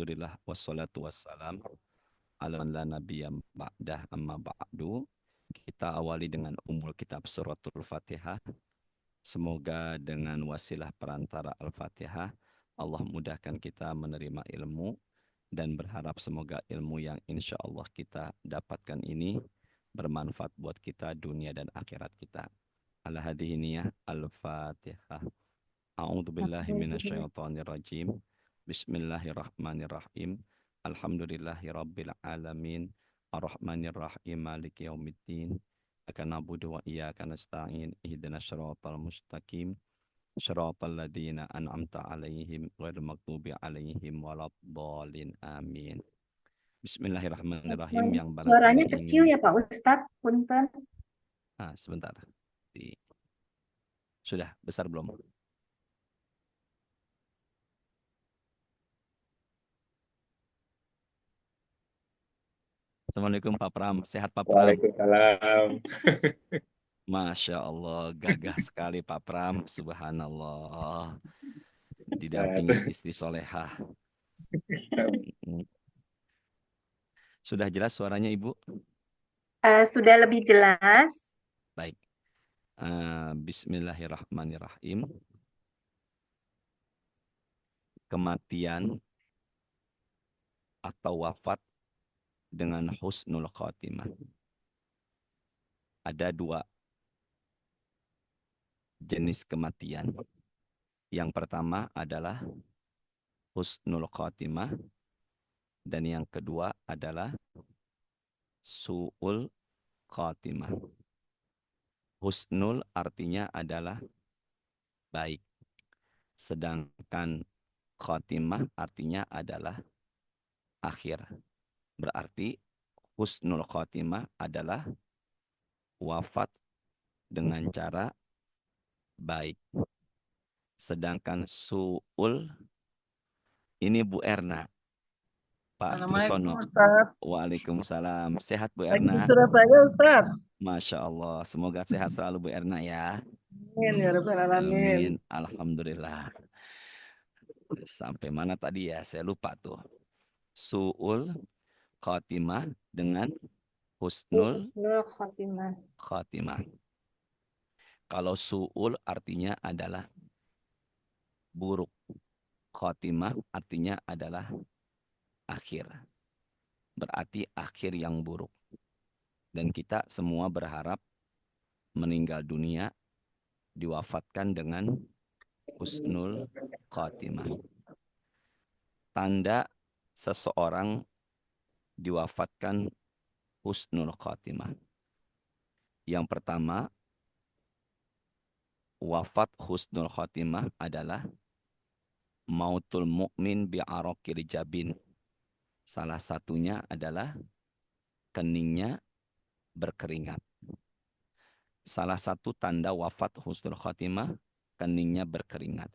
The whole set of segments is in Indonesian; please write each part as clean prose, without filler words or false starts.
Alhamdulillah wassalatu wassalam ala man la nabiyya ba'dah amma ba'du. Kita awali dengan kitab suratul Fatihah. Semoga dengan wasilah perantara Al-Fatihah Allah mudahkan kita menerima ilmu dan berharap semoga ilmu yang insya Allah kita dapatkan ini bermanfaat buat kita dunia dan akhirat kita. Ala hadhihi niyah Al-Fatihah. A'udzu billahi minasyaitonir rajim. Bismillahirrahmanirrahim. Alhamdulillahi rabbil alamin. Arrahmanir rahim maliki yaumiddin. Iyyaka na'budu wa iyyaka nasta'in. Ihdinas shiratal mustaqim. Shiratal ladzina an'amta 'alaihim ghairil maghdubi 'alaihim waladdallin. Amin. Bismillahirrahmanirrahim yang Suaranya barangkali kecil ingin ya Pak Ustadz, punten. sebentar. Sudah besar belum? Assalamualaikum Pak Pram. Sehat Pak Pram? Waalaikumsalam. Masya Allah, gagah sekali Pak Pram. Subhanallah. Sehat. Didampingi istri solehah. Mm. Sudah jelas suaranya Ibu? Sudah lebih jelas. Baik. Bismillahirrahmanirrahim. Kematian atau wafat dengan husnul khotimah. Ada dua jenis kematian. Yang pertama adalah husnul khotimah dan yang kedua adalah su'ul khotimah. Husnul artinya adalah baik. Sedangkan khotimah artinya adalah akhir. Berarti husnul khotimah adalah wafat dengan cara baik. Sedangkan su'ul ini Bu Erna. Pak Assalamualaikum Trusono. Ustaz. Waalaikumsalam. Sehat Bu Lagi di Erna? Surabaya Ustaz. Masya Allah. Semoga sehat selalu Bu Erna ya. Amin ya Rabbal Alamin. Amin. Alhamdulillah. Sampai mana tadi ya? Saya lupa tuh. Su'ul khotimah dengan husnul Husnul khotimah. khotimah. Kalau su'ul artinya adalah buruk. Khotimah artinya adalah akhir. Berarti akhir yang buruk. Dan kita semua berharap meninggal dunia diwafatkan dengan husnul khotimah. Tanda seseorang diwafatkan husnul khotimah. Yang pertama, wafat husnul khotimah adalah mautul mukmin bi'araqil jabin. Salah satunya adalah keningnya berkeringat. Salah satu tanda wafat husnul khotimah, keningnya berkeringat.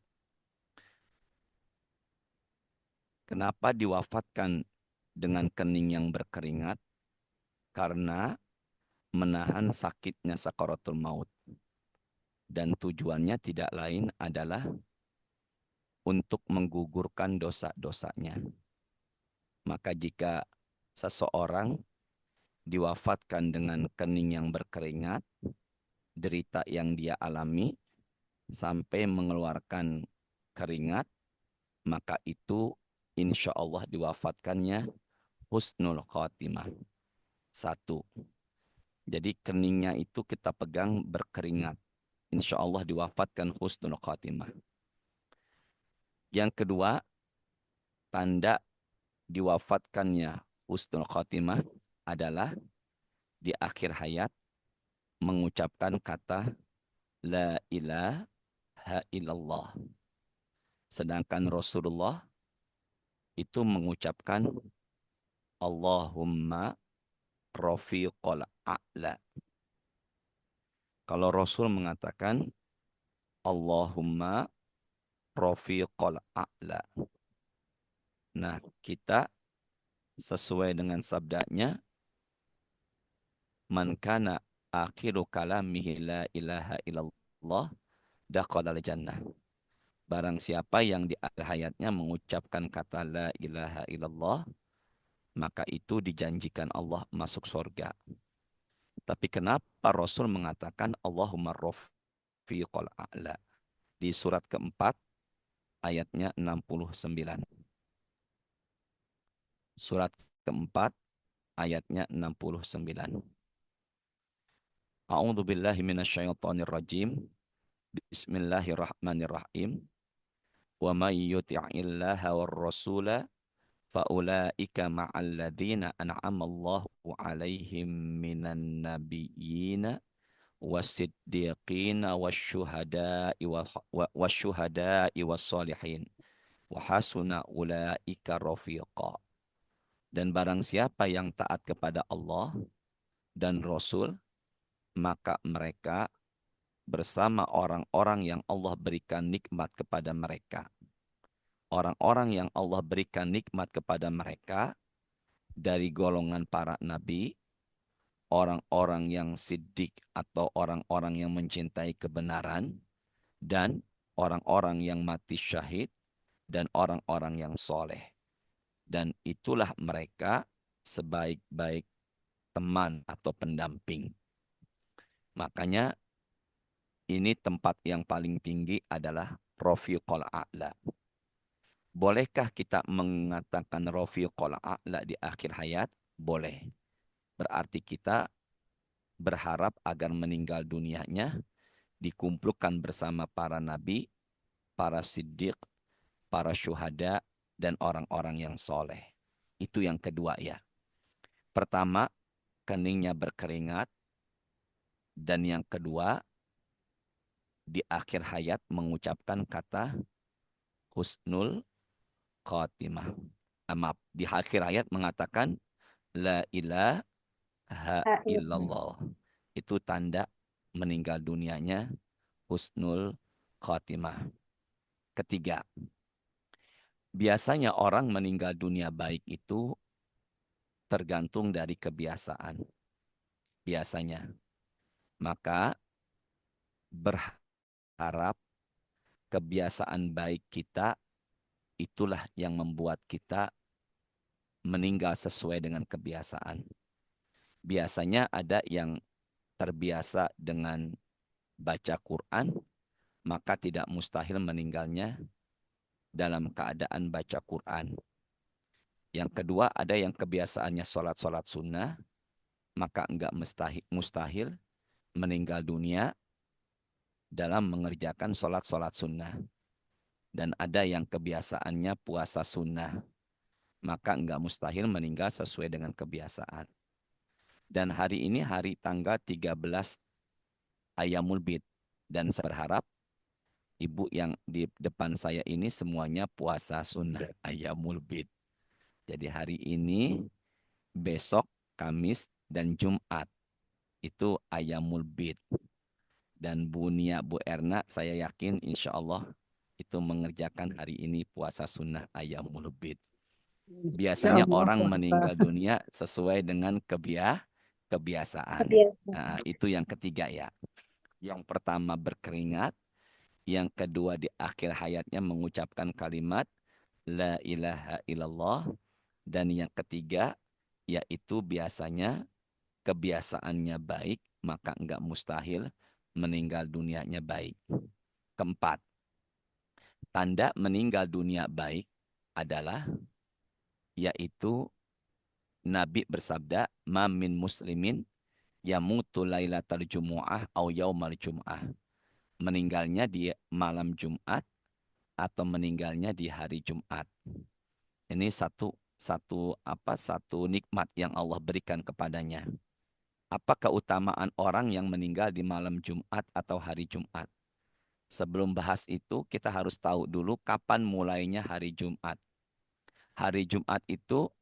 Kenapa diwafatkan dengan kening yang berkeringat? Karena menahan sakitnya sakaratul maut. Dan tujuannya tidak lain adalah untuk menggugurkan dosa-dosanya. Maka jika seseorang diwafatkan dengan kening yang berkeringat, derita yang dia alami sampai mengeluarkan keringat, maka itu insya Allah diwafatkannya husnul khotimah. Satu. Jadi keningnya itu kita pegang berkeringat. Insya Allah diwafatkan husnul khotimah. Yang kedua, tanda diwafatkannya husnul khotimah adalah di akhir hayat mengucapkan kata la ilaha illallah. Sedangkan Rasulullah itu mengucapkan Allahumma rafiqal a'la. Kalau Rasul mengatakan Allahumma rafiqal a'la. Nah, kita sesuai dengan sabdanya man kana akhiru kalamihi la ilaha illallah dakhalal jannah. Barang siapa yang di akhir hayatnya mengucapkan kata la ilaha illallah, maka itu dijanjikan Allah masuk surga. Tapi kenapa Rasul mengatakan Allahumma rafiqal a'la? Di surat keempat ayatnya 69. Surat keempat ayatnya 69. A'udzu billahi minasyaitonir rajim. Bismillahirrahmanirrahim. Wa may yuti'illaha war rasula faulaika ma'al ladzina an'ama Allahu 'alaihim minan nabiyyina wasiddiqina wasyuhada'i wassalihin wa hasuna ulaika rafiqa. Dan barang siapa yang taat kepada Allah dan Rasul, maka mereka bersama orang-orang yang Allah berikan nikmat kepada mereka. Orang-orang yang Allah berikan nikmat kepada mereka dari golongan para nabi, orang-orang yang siddiq atau orang-orang yang mencintai kebenaran, dan orang-orang yang mati syahid, dan orang-orang yang soleh. Dan itulah mereka sebaik-baik teman atau pendamping. Makanya ini tempat yang paling tinggi adalah Rafiqul A'la. Bolehkah kita mengatakan Rafiqul A'la di akhir hayat? Boleh. Berarti kita berharap agar meninggal dunianya dikumpulkan bersama para nabi, para siddiq, para syuhada, dan orang-orang yang soleh. Itu yang kedua ya. Pertama, keningnya berkeringat. Dan yang kedua, di akhir hayat mengucapkan kata husnul khatimah. Maaf, di akhir hayat mengatakan la ilaha illallah. Itu tanda meninggal dunianya husnul khatimah. Ketiga, biasanya orang meninggal dunia baik itu tergantung dari kebiasaan. Biasanya. Maka berharap kebiasaan baik kita itulah yang membuat kita meninggal sesuai dengan kebiasaan. Biasanya ada yang terbiasa dengan baca Quran, maka tidak mustahil meninggalnya dalam keadaan baca Quran. Yang kedua, ada yang kebiasaannya sholat-sholat sunnah, maka enggak mustahil meninggal dunia dalam mengerjakan sholat-sholat sunnah. Dan ada yang kebiasaannya puasa sunnah, maka enggak mustahil meninggal sesuai dengan kebiasaan. Dan hari ini hari tanggal 13 Ayyamul Bid. Dan saya berharap ibu yang di depan saya ini semuanya puasa sunnah Ayyamul Bid. Jadi hari ini, besok, Kamis, dan Jumat itu Ayyamul Bid. Dan Bu Nia, Bu Erna, saya yakin insya Allah itu mengerjakan hari ini puasa sunnah Ayyamul Bid. Biasanya orang meninggal dunia sesuai dengan kebiasaan. Nah, itu yang ketiga ya. Yang pertama berkeringat. Yang kedua di akhir hayatnya mengucapkan kalimat La ilaha illallah. Dan yang ketiga yaitu biasanya kebiasaannya baik, maka enggak mustahil meninggal dunianya baik. Keempat, tanda meninggal dunia baik adalah yaitu Nabi bersabda, "Ma min muslimin yamutu lailatal jumu'ah au yaumal jum'ah." Meninggalnya di malam Jumat atau meninggalnya di hari Jumat. Ini satu nikmat yang Allah berikan kepadanya. Apa keutamaan orang yang meninggal di malam Jumat atau hari Jumat? Sebelum bahas itu, kita harus tahu dulu kapan mulainya hari Jumat. Hari Jumat itu,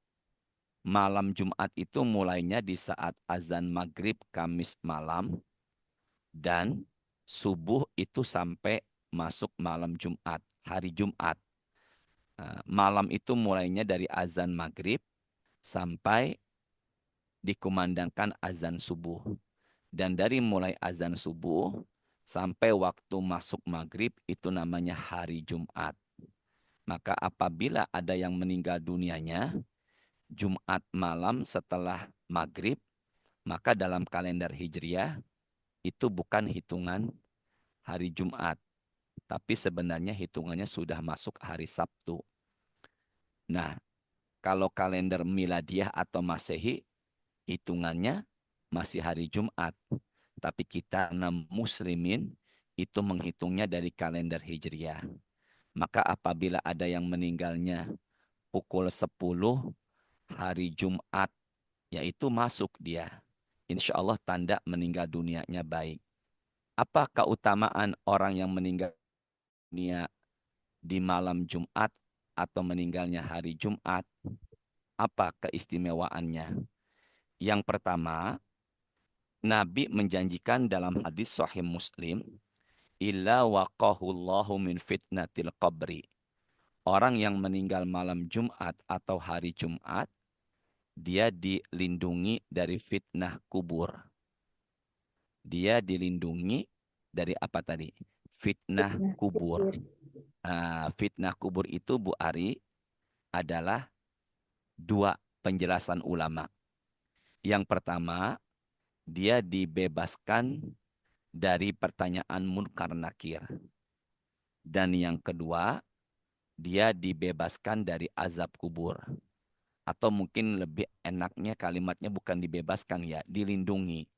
malam Jumat itu mulainya di saat azan maghrib Kamis malam. Dan subuh itu sampai masuk malam Jumat, hari Jumat. Malam itu mulainya dari azan maghrib sampai dikumandangkan azan subuh. Dan dari mulai azan subuh sampai waktu masuk maghrib itu namanya hari Jumat. Maka apabila ada yang meninggal dunianya Jumat malam setelah maghrib, maka dalam kalender Hijriah itu bukan hitungan hari Jumat, tapi sebenarnya hitungannya sudah masuk hari Sabtu. Nah, kalau kalender Miladiah atau Masehi, hitungannya masih hari Jumat. Tapi kita muslimin itu menghitungnya dari kalender Hijriah. Maka apabila ada yang meninggalnya pukul 10 hari Jumat, yaitu masuk dia. Insya Allah tanda meninggal dunianya baik. Apa keutamaan orang yang meninggal dunia di malam Jumat atau meninggalnya hari Jumat? Apa keistimewaannya? Yang pertama, Nabi menjanjikan dalam hadis Sahih Muslim, illa waqahullahu min fitnatil qabri. Orang yang meninggal malam Jumat atau hari Jumat, dia dilindungi dari fitnah kubur. Dia dilindungi dari apa tadi? Fitnah kubur. Fitnah kubur itu Bu Ari adalah dua penjelasan ulama. Yang pertama, dia dibebaskan dari pertanyaan munkar nakir. Dan yang kedua, dia dibebaskan dari azab kubur. Atau mungkin lebih enaknya kalimatnya bukan dibebaskan ya, dilindungi.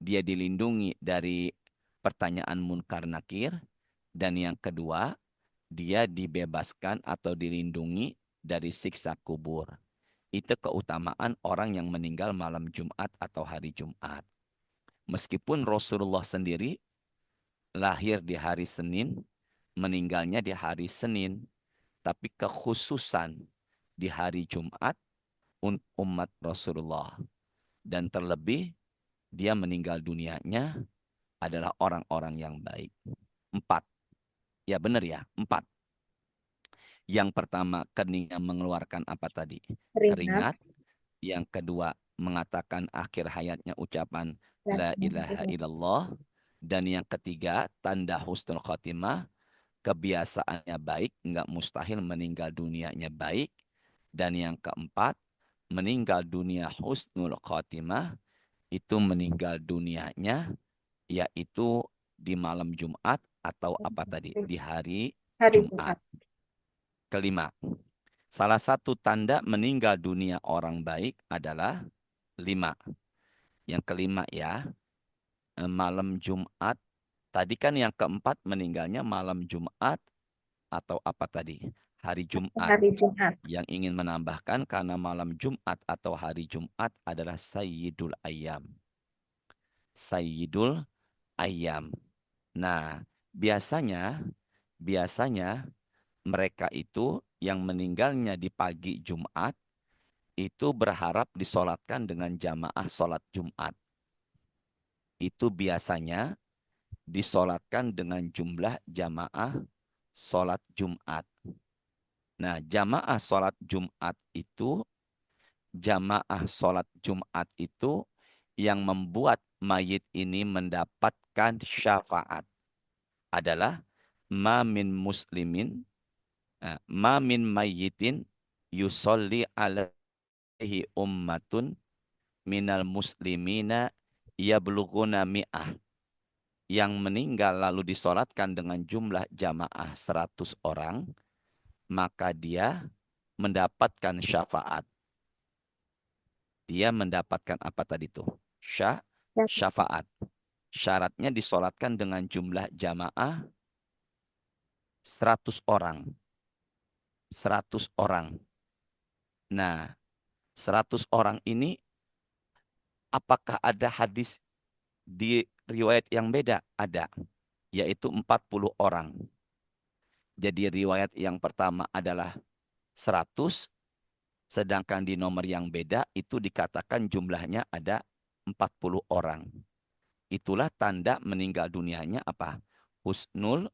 Dia dilindungi dari pertanyaan munkar nakir. Dan yang kedua, dia dibebaskan atau dilindungi dari siksa kubur. Itu keutamaan orang yang meninggal malam Jumat atau hari Jumat. Meskipun Rasulullah sendiri lahir di hari Senin, meninggalnya di hari Senin. Tapi kekhususan di hari Jumat untuk umat Rasulullah. Dan terlebih dia meninggal dunianya adalah orang-orang yang baik. 4. Ya benar ya, 4. Yang pertama kening mengeluarkan apa tadi? Keringat. Keringat. Yang kedua mengatakan akhir hayatnya ucapan La ilaha illallah. Dan yang ketiga tanda husnul khotimah. Kebiasaannya baik, enggak mustahil meninggal dunianya baik. Dan yang keempat, meninggal dunia husnul khotimah, itu meninggal dunianya, yaitu di malam Jumat atau apa tadi? Di hari Jumat. Kelima, salah satu tanda meninggal dunia orang baik adalah 5. Yang kelima ya, malam Jumat. Tadi kan yang keempat meninggalnya malam Jumat atau apa tadi? Hari Jumat. Hari Jumat. Yang ingin menambahkan karena malam Jumat atau hari Jumat adalah Sayyidul Ayyam. Sayyidul Ayyam. Nah, biasanya mereka itu yang meninggalnya di pagi Jumat itu berharap disolatkan dengan jamaah solat Jumat. Itu biasanya disolatkan dengan jumlah jamaah solat Jumat. Nah, jamaah solat Jumat itu yang membuat mayit ini mendapatkan syafaat adalah ma min muslimin, ma min mayyitin yusolli alaihi ummatun minal muslimina yablughuna mi'ah. Yang meninggal lalu disolatkan dengan jumlah jamaah 100 orang, maka dia mendapatkan syafaat. Dia mendapatkan apa tadi tuh? Syafaat. Syaratnya disolatkan dengan jumlah jamaah 100 orang. 100 orang. Nah, 100 orang ini apakah ada hadis di riwayat yang beda? Ada. Yaitu 40 orang. Jadi riwayat yang pertama adalah 100. Sedangkan di nomor yang beda itu dikatakan jumlahnya ada 40 orang. Itulah tanda meninggal dunianya apa? Husnul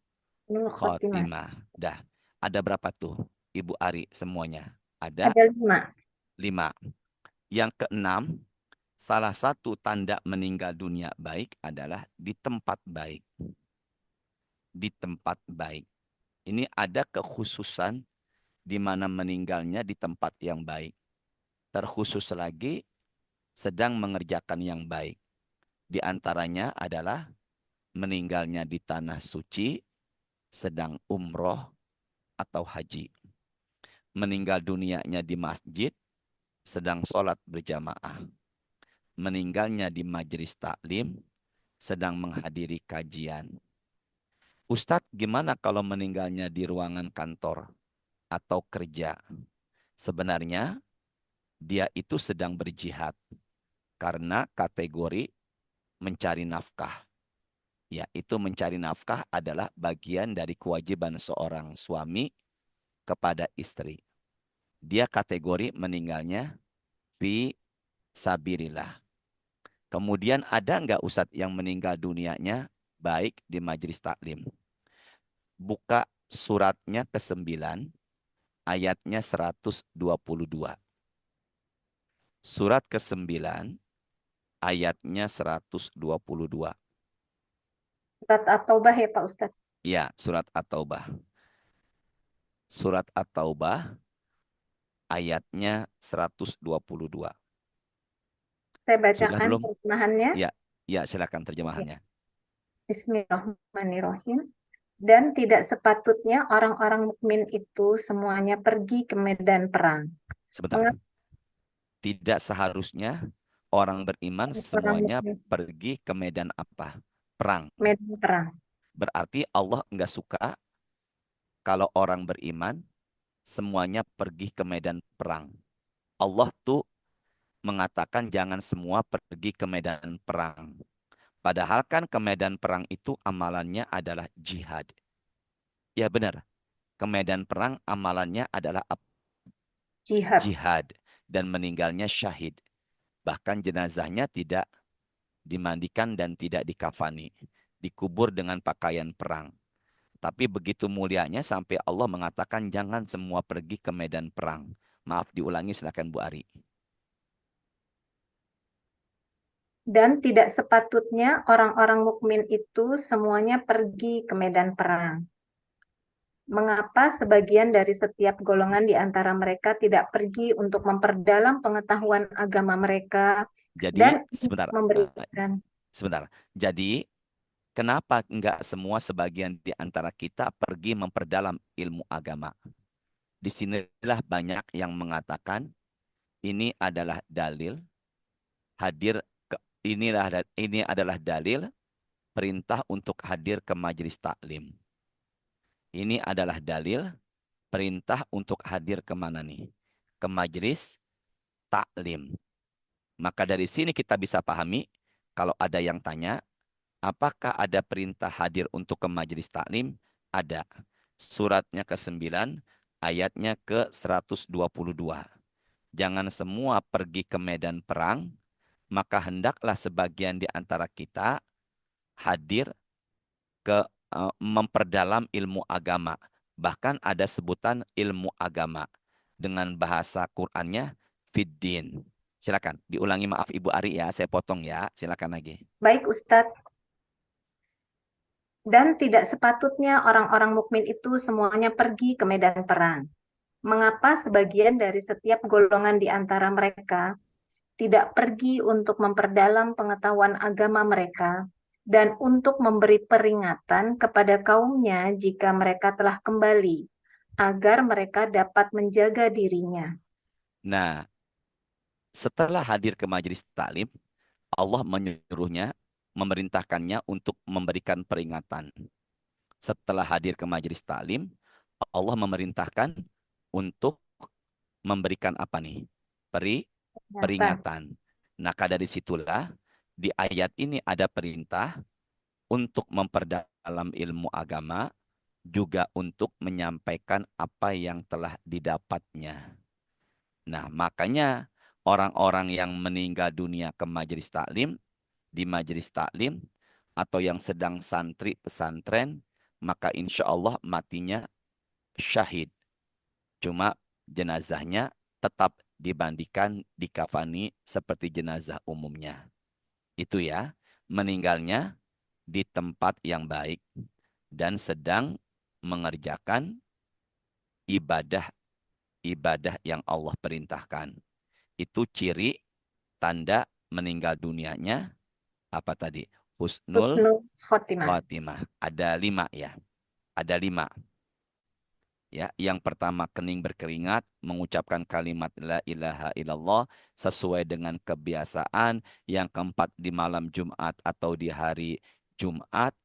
khotimah. Dah. Ada berapa tuh Ibu Ari semuanya? Ada 5. 5. Yang keenam, salah satu tanda meninggal dunia baik adalah di tempat baik. di tempat baik. Ini ada kekhususan di mana meninggalnya di tempat yang baik. Terkhusus lagi sedang mengerjakan yang baik. Di antaranya adalah meninggalnya di tanah suci, sedang umroh atau haji. Meninggal dunianya di masjid, sedang sholat berjamaah. Meninggalnya di majelis taklim, sedang menghadiri kajian. Ustadz, gimana kalau meninggalnya di ruangan kantor atau kerja? Sebenarnya dia itu sedang berjihad karena kategori mencari nafkah. Ya, itu mencari nafkah adalah bagian dari kewajiban seorang suami kepada istri. Dia kategori meninggalnya fi sabirillah. Kemudian ada nggak Ustadz yang meninggal dunianya baik di majelis taklim? Buka suratnya ke-9, ayatnya 122. Surat ke-9, ayatnya 122. Surat At-Taubah ya Pak Ustadz. Ya, surat At-Taubah. Surat At-Taubah, ayatnya 122. Saya Sudah bacakan belum? terjemahannya. Ya, ya silakan Ya. terjemahannya. Bismillahirrahmanirrahim. Dan tidak sepatutnya orang-orang mukmin itu semuanya pergi ke medan perang. Sebentar. Mengapa Tidak seharusnya orang beriman orang semuanya mukmin pergi ke medan apa? Perang. medan perang? Berarti Allah nggak suka kalau orang beriman semuanya pergi ke medan perang. Allah tuh mengatakan jangan semua pergi ke medan perang. Padahal kan ke medan perang itu amalannya adalah jihad. Ya benar, ke medan perang amalannya adalah Jihad. jihad dan meninggalnya syahid. Bahkan jenazahnya tidak dimandikan dan tidak dikafani. Dikubur dengan pakaian perang. Tapi begitu mulianya sampai Allah mengatakan jangan semua pergi ke medan perang. Maaf diulangi silakan Bu Ari. Dan tidak sepatutnya orang-orang mukmin itu semuanya pergi ke medan perang. Mengapa sebagian dari setiap golongan di antara mereka tidak pergi untuk memperdalam pengetahuan agama mereka Jadi dan sebentar, memberikan sebentar. Jadi kenapa enggak semua sebagian di antara kita pergi memperdalam ilmu agama? Di sinilah banyak yang mengatakan ini adalah dalil hadir ke, ini adalah dalil perintah untuk hadir ke majelis taklim. Ini adalah dalil perintah untuk hadir ke mana nih? Ke majelis taklim. Maka dari sini kita bisa pahami kalau ada yang tanya, apakah ada perintah hadir untuk ke majelis taklim? Ada. Suratnya ke-9, ayatnya ke-122. Jangan semua pergi ke medan perang, maka hendaklah sebagian di antara kita hadir ke memperdalam ilmu agama. Bahkan ada sebutan ilmu agama dengan bahasa Qur'annya fiddin. Silakan diulangi, maaf Ibu Ari ya, saya potong ya. Silakan lagi. baik Ustadz. Dan tidak sepatutnya orang-orang mukmin itu semuanya pergi ke medan perang. Mengapa sebagian dari setiap golongan di antara mereka tidak pergi untuk memperdalam pengetahuan agama mereka dan untuk memberi peringatan kepada kaumnya jika mereka telah kembali, agar mereka dapat menjaga dirinya. Nah, setelah hadir ke majelis taklim, Allah menyuruhnya, memerintahkannya untuk memberikan peringatan. Setelah hadir ke majelis taklim, Allah memerintahkan untuk memberikan apa nih? Peringatan. Maka dari situlah di ayat ini ada perintah untuk memperdalam ilmu agama, juga untuk menyampaikan apa yang telah didapatnya. Nah, makanya orang-orang yang meninggal dunia ke majelis taklim, di majelis taklim, atau yang sedang santri pesantren, maka insya Allah matinya syahid. Cuma jenazahnya tetap dibandikan dikafani seperti jenazah umumnya. Itu ya, meninggalnya di tempat yang baik, dan sedang mengerjakan ibadah yang Allah perintahkan. Itu ciri tanda meninggal dunianya apa tadi? Husnul Husnul khotimah. Khatimah. Ada 5 ya. Ada 5. Ya, yang pertama kening berkeringat, mengucapkan kalimat la ilaha illallah sesuai dengan kebiasaan. Yang keempat di malam Jumat atau di hari Jumat.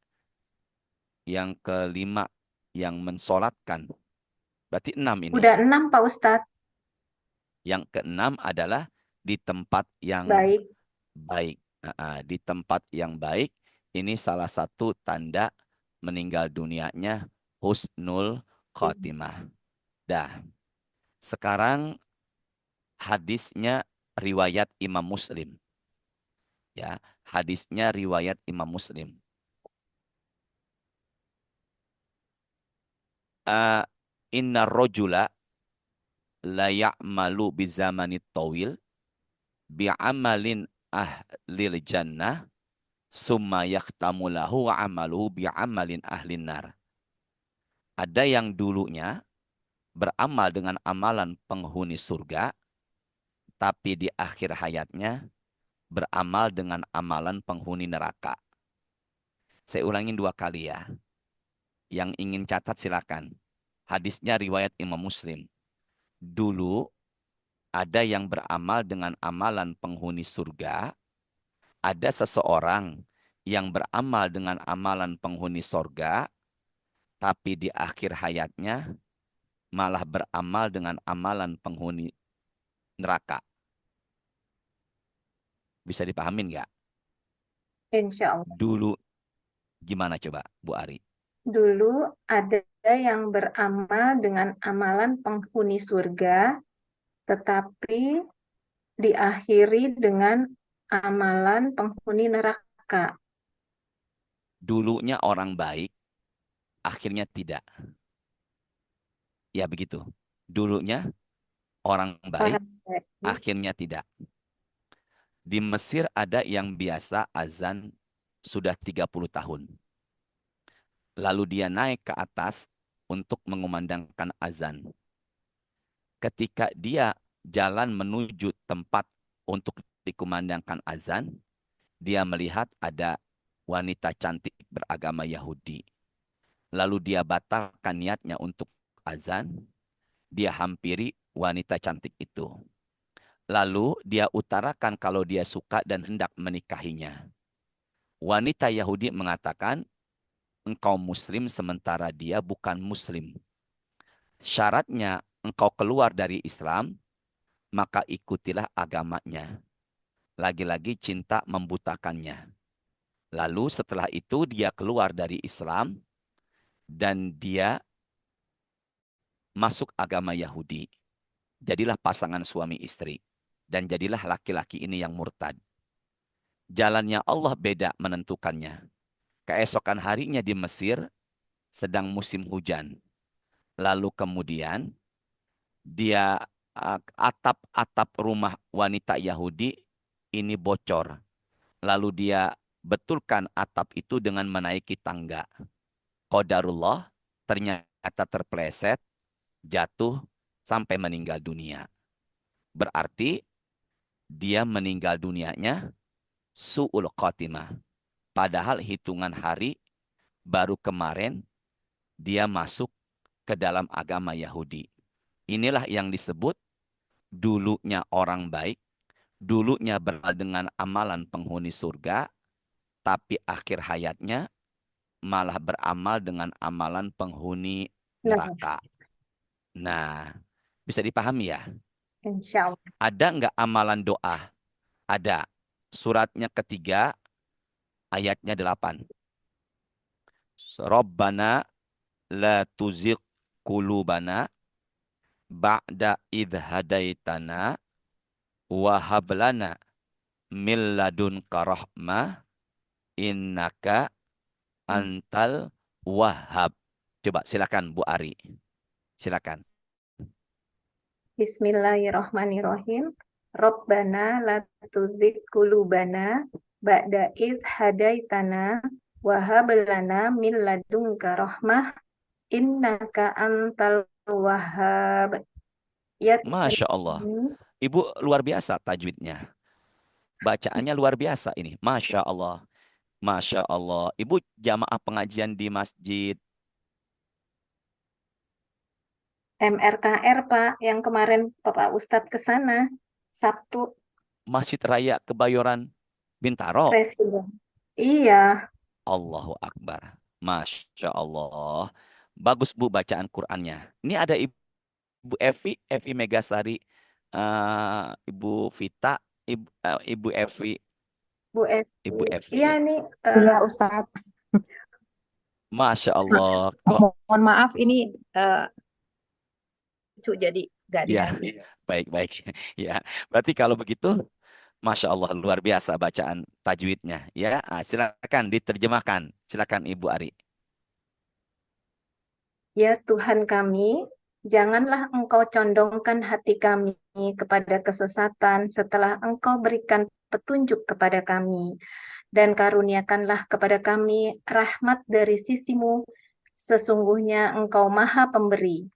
Yang kelima yang mensolatkan. Berarti 6 ini Udah ya. 6 Pak Ustadz. Yang keenam adalah di tempat yang Baik. baik. Di tempat yang baik, ini salah satu tanda meninggal dunianya husnul khotimah. Dah. Sekarang hadisnya riwayat Imam Muslim. Ya, hadisnya riwayat Imam Muslim. Inna rojula la ya'malu bizamanit tawil bi'amalin ahlil jannah summa yaktamu lahu wa amaluhu bi'amalin ahlin nar. Ada yang dulunya beramal dengan amalan penghuni surga, tapi di akhir hayatnya beramal dengan amalan penghuni neraka. Saya ulangin 2 kali ya. Yang ingin catat silakan. Hadisnya riwayat Imam Muslim. Dulu ada yang beramal dengan amalan penghuni surga, ada seseorang yang beramal dengan amalan penghuni surga, tapi di akhir hayatnya malah beramal dengan amalan penghuni neraka. Bisa dipahamin nggak? Insya Allah. Dulu gimana coba Bu Ari? Dulu ada yang beramal dengan amalan penghuni surga, tetapi diakhiri dengan amalan penghuni neraka. Dulunya orang baik, akhirnya tidak. Ya begitu. Dulunya orang baik, Orang baik. akhirnya tidak. Di Mesir ada yang biasa azan sudah 30 tahun. Lalu dia naik ke atas untuk mengumandangkan azan. Ketika dia jalan menuju tempat untuk dikumandangkan azan, dia melihat ada wanita cantik beragama Yahudi. Lalu dia batalkan niatnya untuk azan, dia hampiri wanita cantik itu. Lalu dia utarakan kalau dia suka dan hendak menikahinya. Wanita Yahudi mengatakan, engkau muslim sementara dia bukan muslim. Syaratnya engkau keluar dari Islam, maka ikutilah agamanya. Lagi-lagi cinta membutakannya. Lalu setelah itu dia keluar dari Islam dan dia masuk agama Yahudi. Jadilah pasangan suami istri. Dan jadilah laki-laki ini yang murtad. Jalannya Allah beda menentukannya. Keesokan harinya di Mesir sedang musim hujan. Lalu kemudian dia atap-atap rumah wanita Yahudi ini bocor. Lalu dia betulkan atap itu dengan menaiki tangga. Qadarullah ternyata terpleset, jatuh sampai meninggal dunia. Berarti dia meninggal dunianya su'ul khotimah. Padahal hitungan hari baru kemarin dia masuk ke dalam agama Yahudi. Inilah yang disebut dulunya orang baik, dulunya beramal dengan amalan penghuni surga, tapi akhir hayatnya malah beramal dengan amalan penghuni neraka. Nah, bisa dipahami ya? Insya Allah. Ada nggak amalan doa? Ada. Suratnya ketiga, ayatnya 8. Rabbana la tuzigh qulubana ba'da idh hadaitana wa hab lana min ladunka rahmah innaka antal wahhab. Coba silakan Bu Ari. Silakan. Bismillahirrahmanirrahim. Rabbana la tuzigh qulubana ba'da idh hadaitana Wahab lana min ladunka rahmah innaka antal wahhab. Ya Tuhan Masya Allah. kami, Ibu luar biasa tajwidnya. Bacaannya luar biasa ini. Masya Allah. Masya Allah. Ibu jamaah pengajian di masjid. MRKR Pak, yang kemarin Bapak Ustadz ke sana, Sabtu, Masjid Raya Kebayoran Bintaro. Presiden. Iya, Allahu Akbar. Masya Allah. Bagus Bu bacaan Qur'annya. Ini ada Ibu Evi Megasari, Ibu Vita, Ibu Evi, Bu Evi. Ibu Evi. Iya nih, Iya, Ustadz. Masya Allah. Kok Mohon maaf, ini lucu jadi gak ya, diganti. baik-baik. Ya, berarti kalau begitu, Masya Allah luar biasa bacaan tajwidnya. Ya, silakan diterjemahkan. Silakan Ibu Ari. ya Tuhan kami, janganlah Engkau condongkan hati kami kepada kesesatan setelah Engkau berikan petunjuk kepada kami. Dan karuniakanlah kepada kami rahmat dari sisimu, sesungguhnya Engkau Maha Pemberi.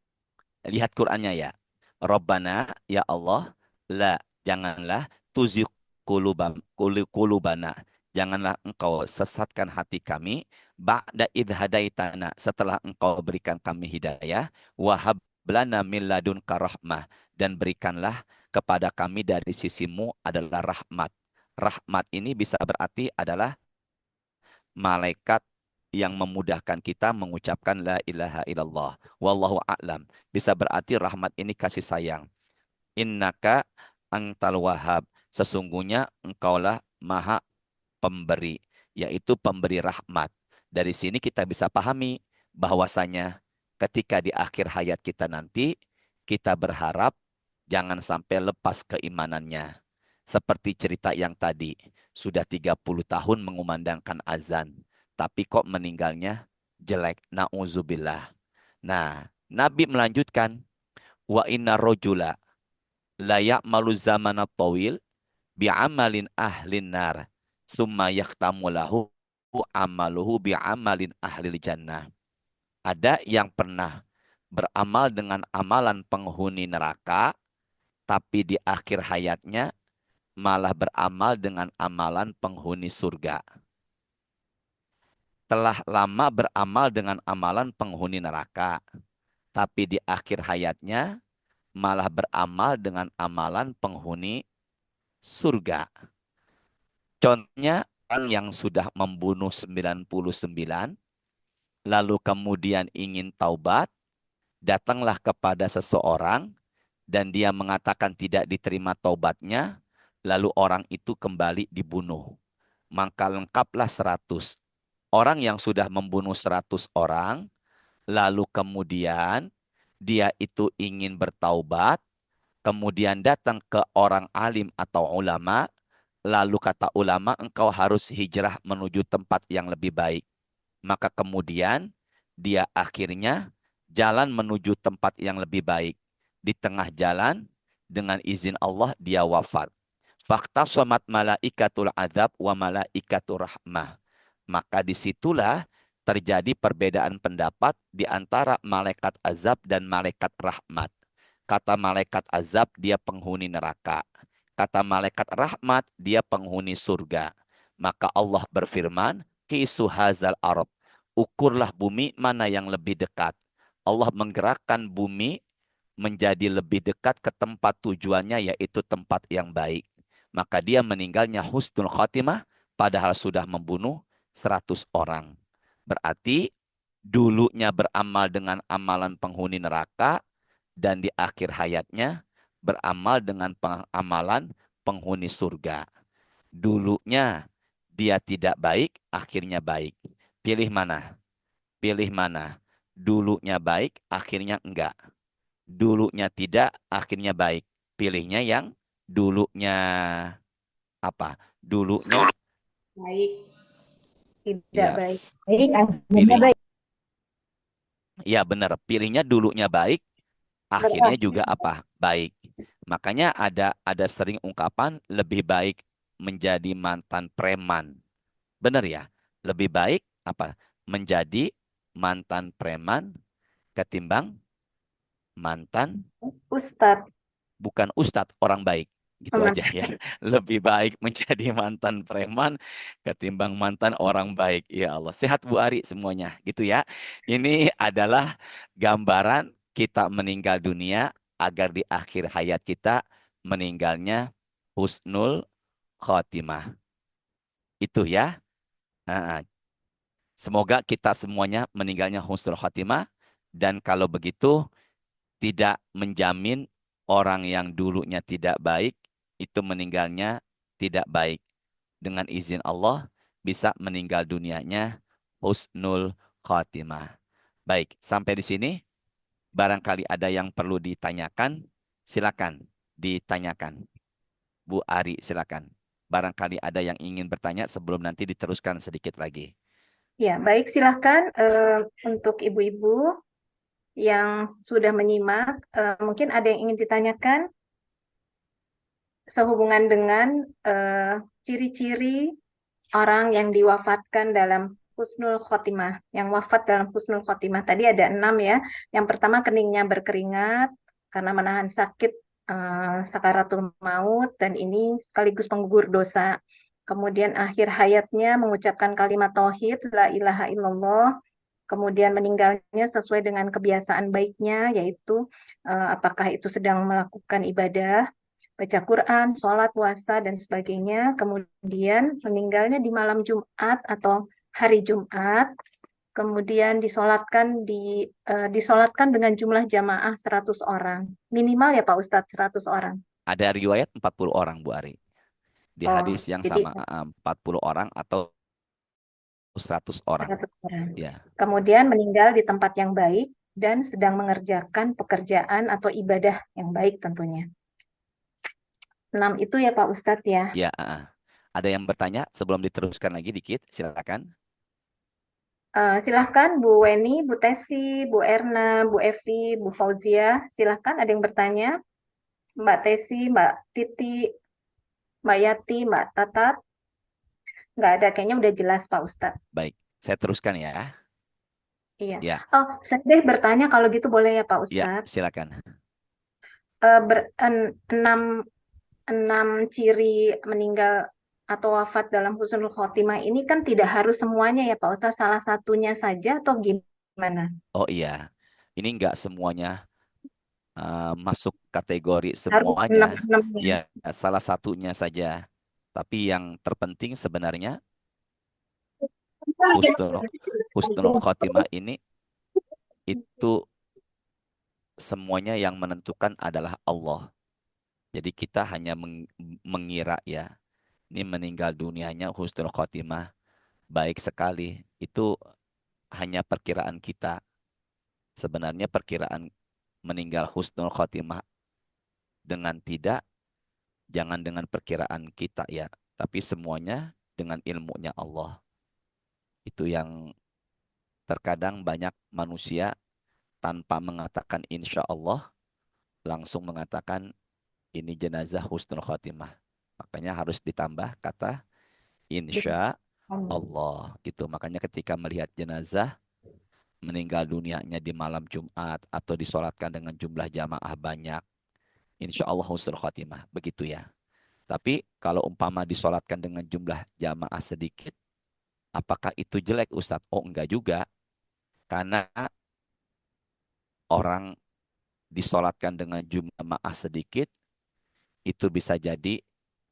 Lihat Qur'annya ya. Rabbana, ya Allah, la, janganlah tuzigh kulubana. Janganlah engkau sesatkan hati kami ba'da idh hadaitana, setelah engkau berikan kami hidayah, wahab lana min ladunka rahmah, dan berikanlah kepada kami dari sisimu adalah rahmat. Rahmat ini bisa berarti adalah malaikat yang memudahkan kita mengucapkan la ilaha illallah. Wallahu a'lam. Bisa berarti rahmat ini kasih sayang. Innaka antal wahhab. Sesungguhnya engkaulah maha pemberi, yaitu pemberi rahmat. Dari sini kita bisa pahami bahwasanya ketika di akhir hayat kita nanti, kita berharap jangan sampai lepas keimanannya. Seperti cerita yang tadi, sudah 30 tahun mengumandangkan azan, tapi kok meninggalnya jelek. Na'udzubillah. Nah, Nabi melanjutkan, wa inna rojula la ya'malu zamana tawil bi'amalin ahlin nar summa yaktamu lahu amaluhu bi'amalin ahlil jannah. Ada yang pernah beramal dengan amalan penghuni neraka, tapi di akhir hayatnya malah beramal dengan amalan penghuni surga. Telah lama beramal dengan amalan penghuni neraka, tapi di akhir hayatnya malah beramal dengan amalan penghuni surga. Contohnya orang yang sudah membunuh 99, lalu kemudian ingin taubat, datanglah kepada seseorang, dan dia mengatakan tidak diterima taubatnya, lalu orang itu kembali dibunuh. Maka lengkaplah 100. Orang yang sudah membunuh 100 orang, lalu kemudian dia itu ingin bertaubat, kemudian datang ke orang alim atau ulama, lalu kata ulama, engkau harus hijrah menuju tempat yang lebih baik. Maka kemudian dia akhirnya jalan menuju tempat yang lebih baik. Di tengah jalan, dengan izin Allah, dia wafat. Fakta somat malaikatul azab wa malaikatul rahmah. Maka disitulah terjadi perbedaan pendapat di antara malaikat azab dan malaikat rahmat. Kata malaikat azab, dia penghuni neraka. Kata malaikat rahmat, dia penghuni surga. Maka Allah berfirman, Kisu hazal arab. Ukurlah bumi mana yang lebih dekat. Allah menggerakkan bumi menjadi lebih dekat ke tempat tujuannya, yaitu tempat yang baik. Maka dia meninggalnya husnul khatimah, padahal sudah membunuh 100 orang. Berarti dulunya beramal dengan amalan penghuni neraka, dan di akhir hayatnya beramal dengan amalan penghuni surga. Dulunya dia tidak baik, akhirnya baik. Pilih mana? Pilih mana? Dulunya baik, akhirnya enggak. Dulunya tidak, akhirnya baik. Pilihnya yang dulunya apa? Dulunya baik, tidak ya, baik. Baik, pilih. baik. Ya benar, pilihnya dulunya baik, akhirnya juga apa? Baik. Makanya ada sering ungkapan lebih baik menjadi mantan preman. Benar ya? Lebih baik apa? Menjadi mantan preman ketimbang mantan Ustadz. bukan ustadz, orang baik. Gitu Aman. aja ya. Lebih baik menjadi mantan preman ketimbang mantan orang baik. Ya Allah, sehat Bu Ari semuanya. Gitu ya. Ini adalah gambaran kita meninggal dunia agar di akhir hayat kita meninggalnya husnul khotimah. Itu ya. Nah, semoga kita semuanya meninggalnya husnul khotimah. Dan kalau begitu tidak menjamin orang yang dulunya tidak baik itu meninggalnya tidak baik. Dengan izin Allah bisa meninggal dunianya husnul khotimah. Baik, sampai di sini barangkali ada yang perlu ditanyakan, silakan ditanyakan. Bu Ari, silakan. Barangkali ada yang ingin bertanya sebelum nanti diteruskan sedikit lagi. Ya, baik, silahkan untuk ibu-ibu yang sudah menyimak, mungkin ada yang ingin ditanyakan sehubungan dengan ciri-ciri orang yang diwafatkan dalam husnul khotimah, yang wafat dalam husnul khotimah. Tadi ada 6 ya. Yang pertama keningnya berkeringat karena menahan sakit sakaratul maut, dan ini sekaligus penggugur dosa. Kemudian akhir hayatnya mengucapkan kalimat tauhid, la ilaha illallah. Kemudian meninggalnya sesuai dengan kebiasaan baiknya, yaitu apakah itu sedang melakukan ibadah, baca Quran, sholat, puasa, dan sebagainya. Kemudian meninggalnya di malam Jumat atau hari Jumat. Kemudian disolatkan dengan jumlah jamaah 100 orang. Minimal ya Pak Ustadz 100 orang. Ada riwayat 40 orang Bu Ari. Di Oh, hadis yang jadi sama 40 orang atau 100 orang. 100 orang. Ya. Kemudian meninggal di tempat yang baik dan sedang mengerjakan pekerjaan atau ibadah yang baik tentunya. 6 itu ya Pak Ustadz ya. Ya, ada yang bertanya sebelum diteruskan lagi dikit, silakan. Silahkan Bu Weni, Bu Tesi, Bu Erna, Bu Evi, Bu Fauzia. Silahkan ada yang bertanya. Mbak Tesi, Mbak Titi, Mbak Yati, Mbak Tatat. Nggak ada, kayaknya udah jelas Pak Ustadz. Baik, saya teruskan ya. Iya. Ya. Oh, saya deh bertanya kalau gitu boleh ya Pak Ya, Ustadz. silakan. Enam ciri meninggal atau wafat dalam husnul khotimah ini kan tidak harus semuanya ya Pak Ustadz, salah satunya saja atau gimana? Oh iya, ini enggak semuanya masuk kategori Harus semuanya. 6 ya. Ya, salah satunya saja. Tapi yang terpenting sebenarnya husnul khotimah ini itu semuanya yang menentukan adalah Allah. Jadi kita hanya mengira ya, ini meninggal dunianya husnul khotimah baik sekali. Itu hanya perkiraan kita. Sebenarnya perkiraan meninggal husnul khotimah dengan tidak, jangan dengan perkiraan kita ya, tapi semuanya dengan ilmunya Allah. Itu yang terkadang banyak manusia tanpa mengatakan insya Allah, langsung mengatakan ini jenazah husnul khotimah. Makanya harus ditambah kata insya Allah gitu. Makanya ketika melihat jenazah meninggal dunianya di malam Jumat atau disolatkan dengan jumlah jamaah banyak, insya Allah husnul khotimah. Begitu ya. Tapi kalau umpama disolatkan dengan jumlah jamaah sedikit, apakah itu jelek Ustadz? Oh enggak juga. Karena orang disolatkan dengan jumlah jamaah sedikit, itu bisa jadi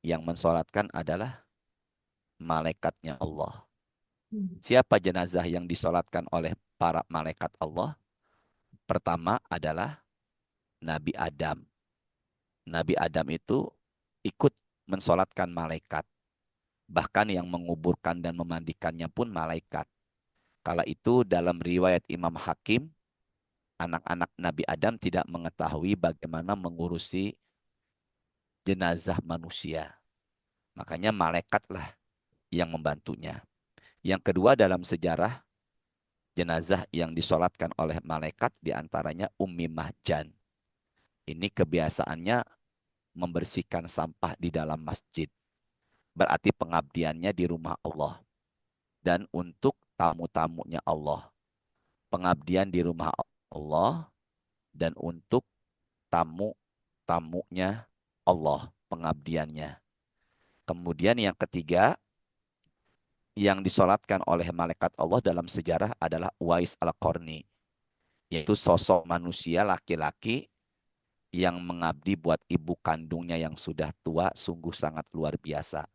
yang mensolatkan adalah malaikatnya Allah. Siapa jenazah yang disolatkan oleh para malaikat Allah? Pertama adalah Nabi Adam. Nabi Adam itu ikut mensolatkan malaikat. Bahkan yang menguburkan dan memandikannya pun malaikat. Kala itu dalam riwayat Imam Hakim, anak-anak Nabi Adam tidak mengetahui bagaimana mengurusi jenazah manusia. Makanya malaikatlah yang membantunya. Yang kedua dalam sejarah, jenazah yang disolatkan oleh malaikat diantaranya Ummi Mahjan. Ini kebiasaannya membersihkan sampah di dalam masjid. Berarti pengabdiannya di rumah Allah. Dan untuk tamu-tamunya Allah. Pengabdian di rumah Allah dan untuk tamu-tamunya Allah, pengabdiannya. Kemudian yang ketiga, yang disolatkan oleh malaikat Allah dalam sejarah adalah Uwais Al-Qarni, yaitu sosok manusia laki-laki yang mengabdi buat ibu kandungnya yang sudah tua, sungguh sangat luar biasa.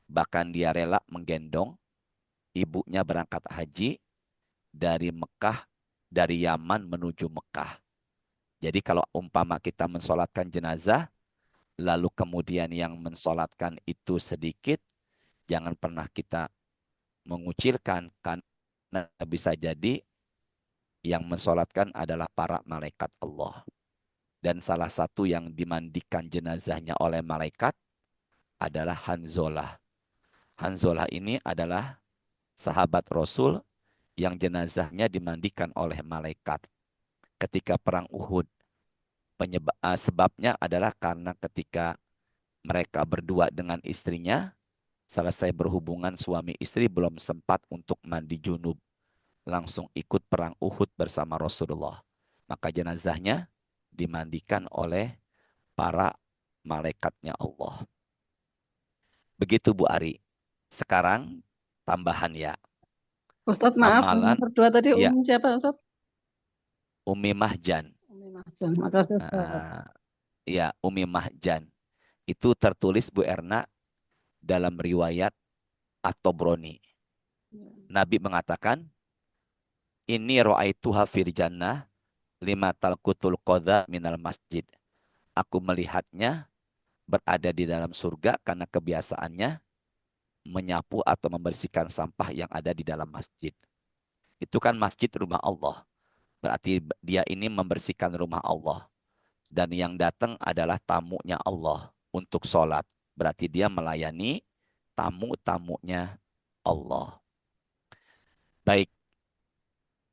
Bahkan dia rela menggendong ibunya berangkat haji dari Mekah, dari Yaman menuju Mekah. Jadi kalau umpama kita mensolatkan jenazah, lalu kemudian yang mensolatkan itu sedikit, jangan pernah kita mengucilkan, karena bisa jadi yang mensolatkan adalah para malaikat Allah. Dan salah satu yang dimandikan jenazahnya oleh malaikat adalah Hanzalah. Hanzalah ini adalah sahabat Rasul yang jenazahnya dimandikan oleh malaikat ketika perang Uhud. Sebabnya adalah karena ketika mereka berdua dengan istrinya selesai berhubungan suami istri belum sempat untuk mandi junub, langsung ikut perang Uhud bersama Rasulullah. Maka jenazahnya dimandikan oleh para malaikatnya Allah. Begitu Bu Ari. Sekarang tambahan ya. Ustadz, maaf, Amalan nomor 2 tadi ya, siapa Ustadz? Umi Mahjan. Makasih Ustadz. Ya, Umi Mahjan. Itu tertulis Bu Erna dalam riwayat At-Tabrani. Nabi mengatakan, ini ra'aituha fil jannah lima talqutul qadha minal masjid. Aku melihatnya berada di dalam surga karena kebiasaannya menyapu atau membersihkan sampah yang ada di dalam masjid. Itu kan masjid rumah Allah. Berarti dia ini membersihkan rumah Allah. Dan yang datang adalah tamunya Allah untuk sholat. Berarti dia melayani tamu-tamunya Allah. Baik,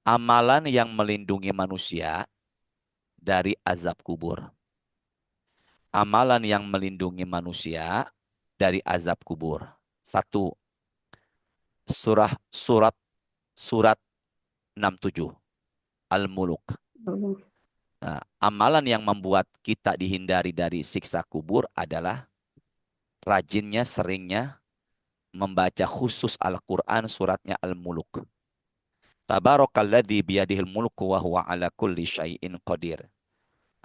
amalan yang melindungi manusia dari azab kubur. Amalan yang melindungi manusia dari azab kubur. 1. Surat 67 Al-Muluk. Nah, amalan yang membuat kita dihindari dari siksa kubur adalah rajinnya, seringnya membaca khusus Al-Quran suratnya Al-Muluk. Tabarakalladzi biyadihil mulku wa huwa ala kulli syai'in qadir.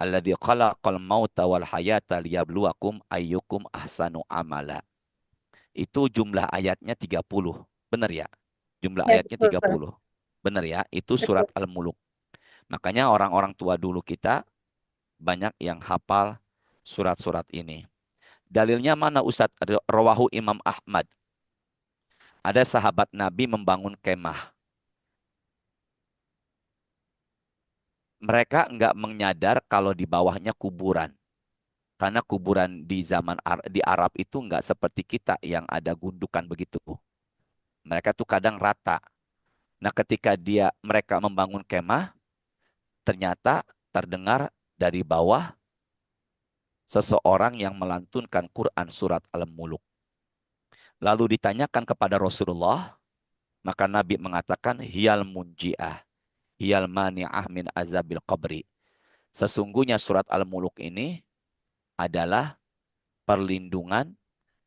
Alladzi khalaqal mauta wal hayata liyabluwakum ayyukum ahsanu amala. Itu jumlah ayatnya 30. Benar ya? Jumlah Ya, ayatnya betul. 30. Benar ya? Itu Betul. surat Al-Muluk. Makanya orang-orang tua dulu kita banyak yang hafal surat-surat ini. Dalilnya mana Ustadz? Rawahu Imam Ahmad. Ada sahabat Nabi membangun kemah. Mereka enggak menyadar kalau di bawahnya kuburan. Karena kuburan di di Arab itu enggak seperti kita yang ada gundukan begitu. Mereka tuh kadang rata. Nah, ketika mereka membangun kemah, ternyata terdengar dari bawah seseorang yang melantunkan Quran surat Al-Muluk. Lalu ditanyakan kepada Rasulullah, maka Nabi mengatakan, hiyal munji'ah, hiyal mani'ah min azabil qabri. Sesungguhnya surat Al-Muluk ini adalah perlindungan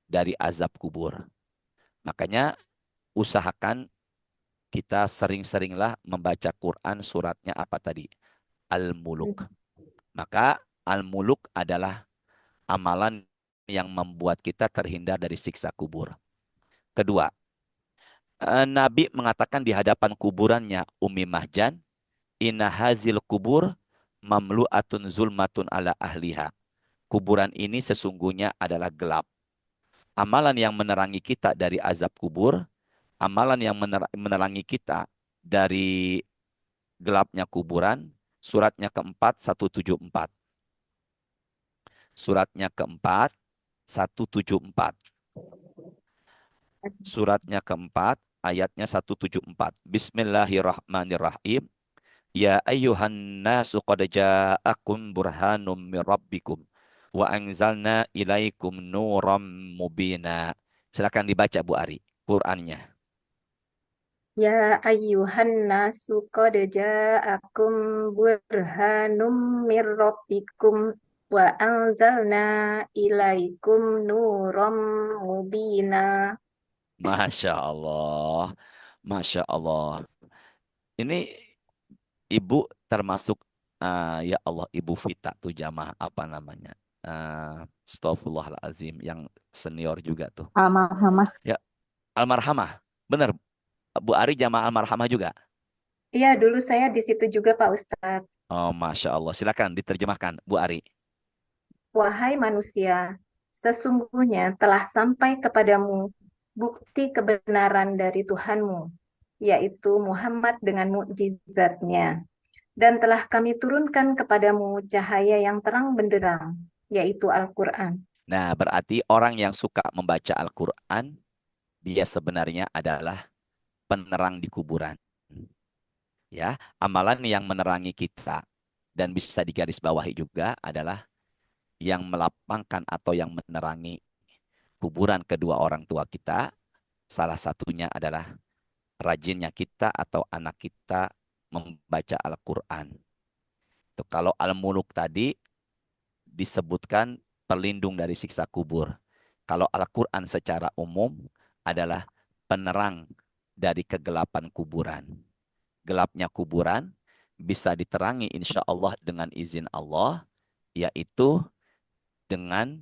dari azab kubur. Makanya usahakan kita sering-seringlah membaca Quran suratnya apa tadi? Al-Muluk. Maka Al-Muluk adalah amalan yang membuat kita terhindar dari siksa kubur. Kedua, Nabi mengatakan di hadapan kuburannya Ummi Mahjan, inna hazil kubur mamlu'atun zulmatun ala ahliha. Kuburan ini sesungguhnya adalah gelap. Amalan yang menerangi kita dari azab kubur, amalan yang menerangi kita dari gelapnya kuburan, suratnya keempat 174. Suratnya keempat 174. Suratnya keempat ayatnya 174. Bismillahirrahmanirrahim. Ya ayyuhan nasu qad ja'akum burhanum mir rabbikum wa anzalna ilaikum nuram mubina. Silakan dibaca Bu Ari Qur'annya. Ya ayyuhan nasu qad ja'akum burhanum mir rabbikum wa anzalna ilaikum nuram mubina. Masya Allah. Masya Allah. Ini ibu termasuk, ya Allah, Ibu Vita tuh jamaah apa namanya? Astaghfirullahaladzim, yang senior juga tuh. Almarhumah. Ya, almarhamah. Benar, Bu Ari jamaah almarhamah juga. Iya, dulu saya di situ juga Pak Ustadz. Oh, Masya Allah. Silakan diterjemahkan, Bu Ari. Wahai manusia, sesungguhnya telah sampai kepadamu bukti kebenaran dari Tuhanmu, yaitu Muhammad dengan mukjizatnya. Dan telah kami turunkan kepadamu cahaya yang terang benderang, yaitu Al-Quran. Nah, berarti orang yang suka membaca Al-Quran, dia sebenarnya adalah penerang di kuburan. Ya, amalan yang menerangi kita dan bisa digarisbawahi juga adalah yang melapangkan atau yang menerangi kuburan kedua orang tua kita. Salah satunya adalah rajinnya kita atau anak kita membaca Al-Quran. Itu kalau Al-Muluk tadi disebutkan pelindung dari siksa kubur. Kalau Al-Quran secara umum adalah penerang dari kegelapan kuburan. Gelapnya kuburan bisa diterangi insya Allah dengan izin Allah, yaitu dengan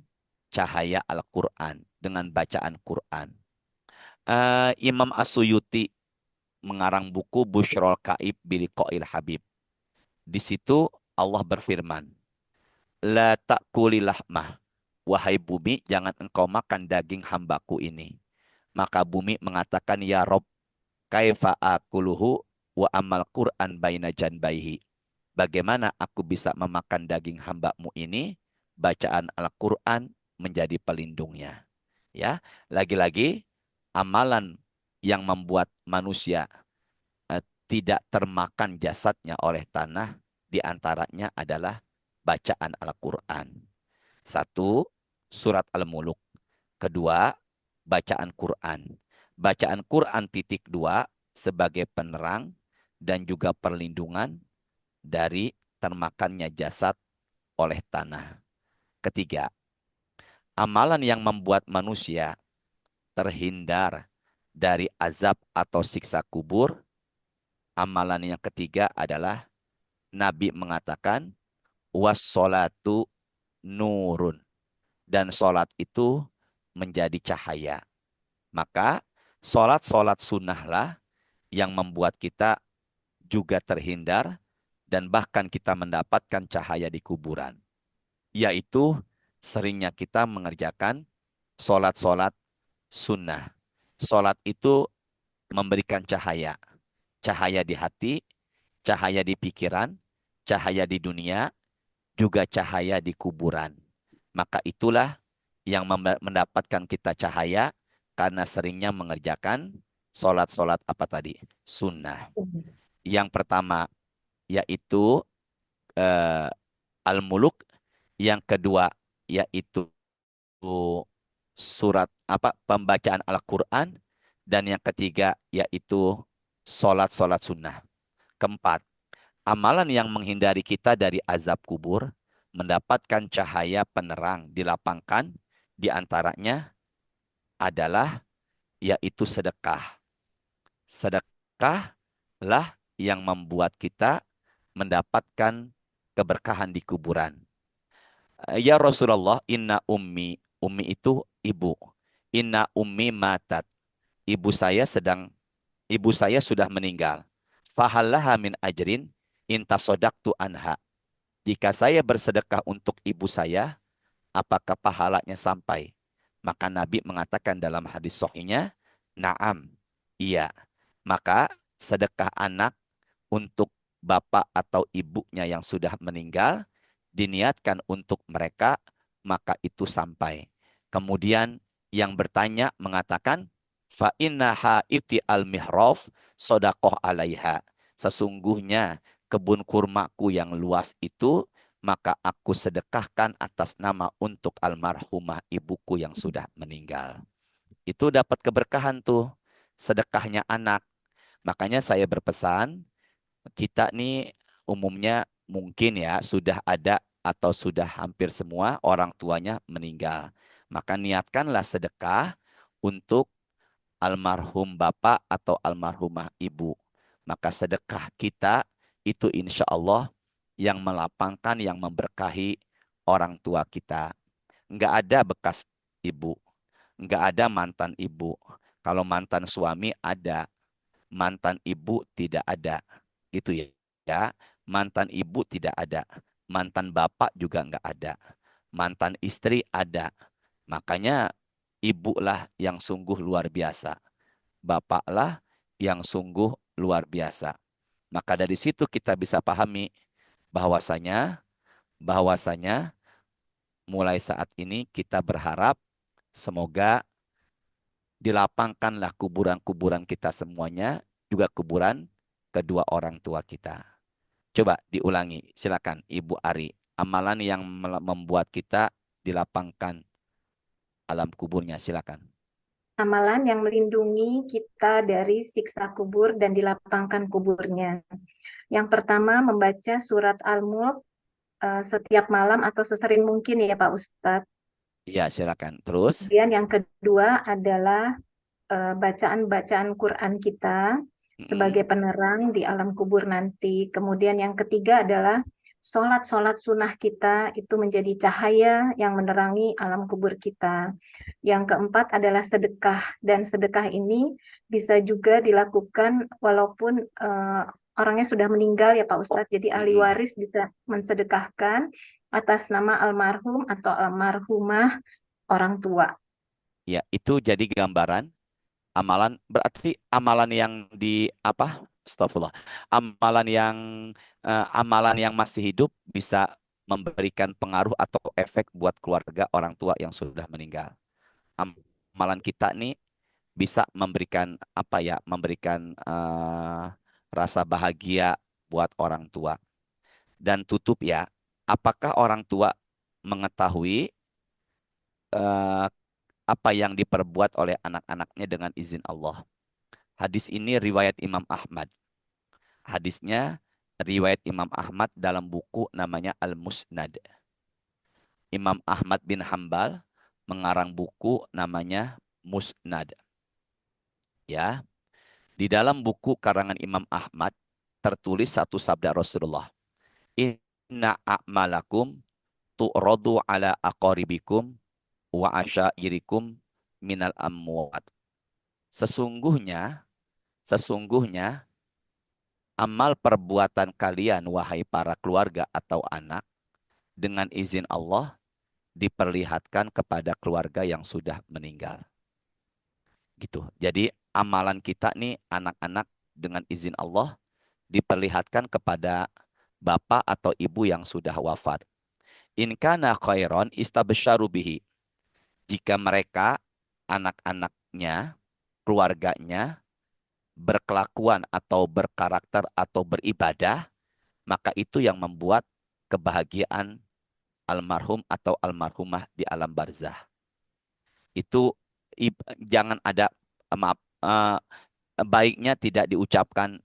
cahaya Al-Quran, dengan bacaan Quran. Imam As-Suyuti mengarang buku Bushrol Kaib Biliqa'il Habib. Di situ Allah berfirman, La ta'kuli lahmah, wahai bumi, jangan engkau makan daging hambaku ini. Maka bumi mengatakan, Ya Rob, kaifa akuluhu wa amal Quran baina janbaihi. Bagaimana aku bisa memakan daging hambamu ini? Bacaan Al-Quran menjadi pelindungnya. Ya, lagi-lagi amalan yang membuat manusia tidak termakan jasadnya oleh tanah, diantaranya adalah bacaan Al-Quran. Satu, surat Al-Muluk. Kedua, bacaan Quran. Bacaan Quran titik dua sebagai penerang dan juga perlindungan dari termakannya jasad oleh tanah. Ketiga, amalan yang membuat manusia terhindar dari azab atau siksa kubur. Amalan yang ketiga adalah Nabi mengatakan wassolatu nurun, dan sholat itu menjadi cahaya. Maka sholat sunnahlah yang membuat kita juga terhindar dan bahkan kita mendapatkan cahaya di kuburan. Yaitu seringnya kita mengerjakan sholat sunnah. Sholat itu memberikan cahaya. Cahaya di hati, cahaya di pikiran, cahaya di dunia, juga cahaya di kuburan. Maka itulah yang mendapatkan kita cahaya karena seringnya mengerjakan sholat apa tadi? Sunnah. Yang pertama yaitu Al-Muluk, yang kedua yaitu surat pembacaan Al-Quran, dan yang ketiga yaitu sholat sunnah. Keempat, amalan yang menghindari kita dari azab kubur, mendapatkan cahaya penerang dilapangkan, diantaranya adalah yaitu sedekah. Sedekahlah yang membuat kita mendapatkan keberkahan di kuburan. Ya Rasulullah, inna ummi, ummi itu ibu. Inna ummi matat, ibu saya sudah meninggal. Fahallaha min ajrin intasodaktu anha. Jika saya bersedekah untuk ibu saya, apakah pahalanya sampai? Maka Nabi mengatakan dalam hadis sahihnya, na'am, iya. Maka sedekah anak untuk bapak atau ibunya yang sudah meninggal, diniatkan untuk mereka, maka itu sampai. Kemudian yang bertanya mengatakan, fa innaha iti al-mihraf sodakoh alaiha. Sesungguhnya kebun kurmaku yang luas itu, maka aku sedekahkan atas nama untuk almarhumah ibuku yang sudah meninggal. Itu dapat keberkahan tuh, sedekahnya anak. Makanya saya berpesan, kita nih umumnya mungkin ya sudah ada atau sudah hampir semua orang tuanya meninggal. Maka niatkanlah sedekah untuk almarhum bapak atau almarhumah ibu. Maka sedekah kita itu insya Allah yang melapangkan, yang memberkahi orang tua kita. Enggak ada bekas ibu, enggak ada mantan ibu. Kalau mantan suami ada, mantan ibu tidak ada. Gitu ya. Ya, mantan ibu tidak ada. Mantan bapak juga enggak ada. Mantan istri ada. Makanya ibulah yang sungguh luar biasa. Bapaklah yang sungguh luar biasa. Maka dari situ kita bisa pahami bahwasanya bahwasanya mulai saat ini kita berharap semoga dilapangkanlah kuburan-kuburan kita semuanya, juga kuburan kedua orang tua kita. Coba diulangi, silakan Ibu Ari. Amalan yang membuat kita dilapangkan alam kuburnya, silakan. Amalan yang melindungi kita dari siksa kubur dan dilapangkan kuburnya. Yang pertama, membaca surat Al-Mulk setiap malam atau sesering mungkin ya Pak Ustadz. Iya, silakan. Terus? Kemudian yang kedua adalah bacaan-bacaan Quran kita sebagai penerang di alam kubur nanti. Kemudian yang ketiga adalah sholat-sholat sunnah kita itu menjadi cahaya yang menerangi alam kubur kita. Yang keempat adalah sedekah, dan sedekah ini bisa juga dilakukan walaupun orangnya sudah meninggal ya Pak Ustadz. Jadi ahli waris bisa mensedekahkan atas nama almarhum atau almarhumah orang tua. Ya, itu jadi gambaran amalan, berarti amalan yang di apa? Astagfirullah. Amalan yang masih hidup bisa memberikan pengaruh atau efek buat keluarga orang tua yang sudah meninggal. Amalan kita nih bisa memberikan apa ya? Memberikan rasa bahagia buat orang tua. Dan tutup ya, apakah orang tua mengetahui apa yang diperbuat oleh anak-anaknya dengan izin Allah? Hadis ini riwayat Imam Ahmad. Hadisnya riwayat Imam Ahmad dalam buku namanya Al-Musnad. Imam Ahmad bin Hambal mengarang buku namanya Musnad. Ya, di dalam buku karangan Imam Ahmad tertulis satu sabda Rasulullah. Inna a'malakum tu'radu ala aqaribikum wa asyairikum minal amwat. Sesungguhnya amal perbuatan kalian wahai para keluarga atau anak dengan izin Allah diperlihatkan kepada keluarga yang sudah meninggal. Gitu. Jadi amalan kita nih anak-anak dengan izin Allah diperlihatkan kepada bapak atau ibu yang sudah wafat. In kana khairon istabsyaru bihi. Jika mereka anak-anaknya, keluarganya berkelakuan atau berkarakter atau beribadah, maka itu yang membuat kebahagiaan almarhum atau almarhumah di alam barzah. Itu jangan ada baiknya tidak diucapkan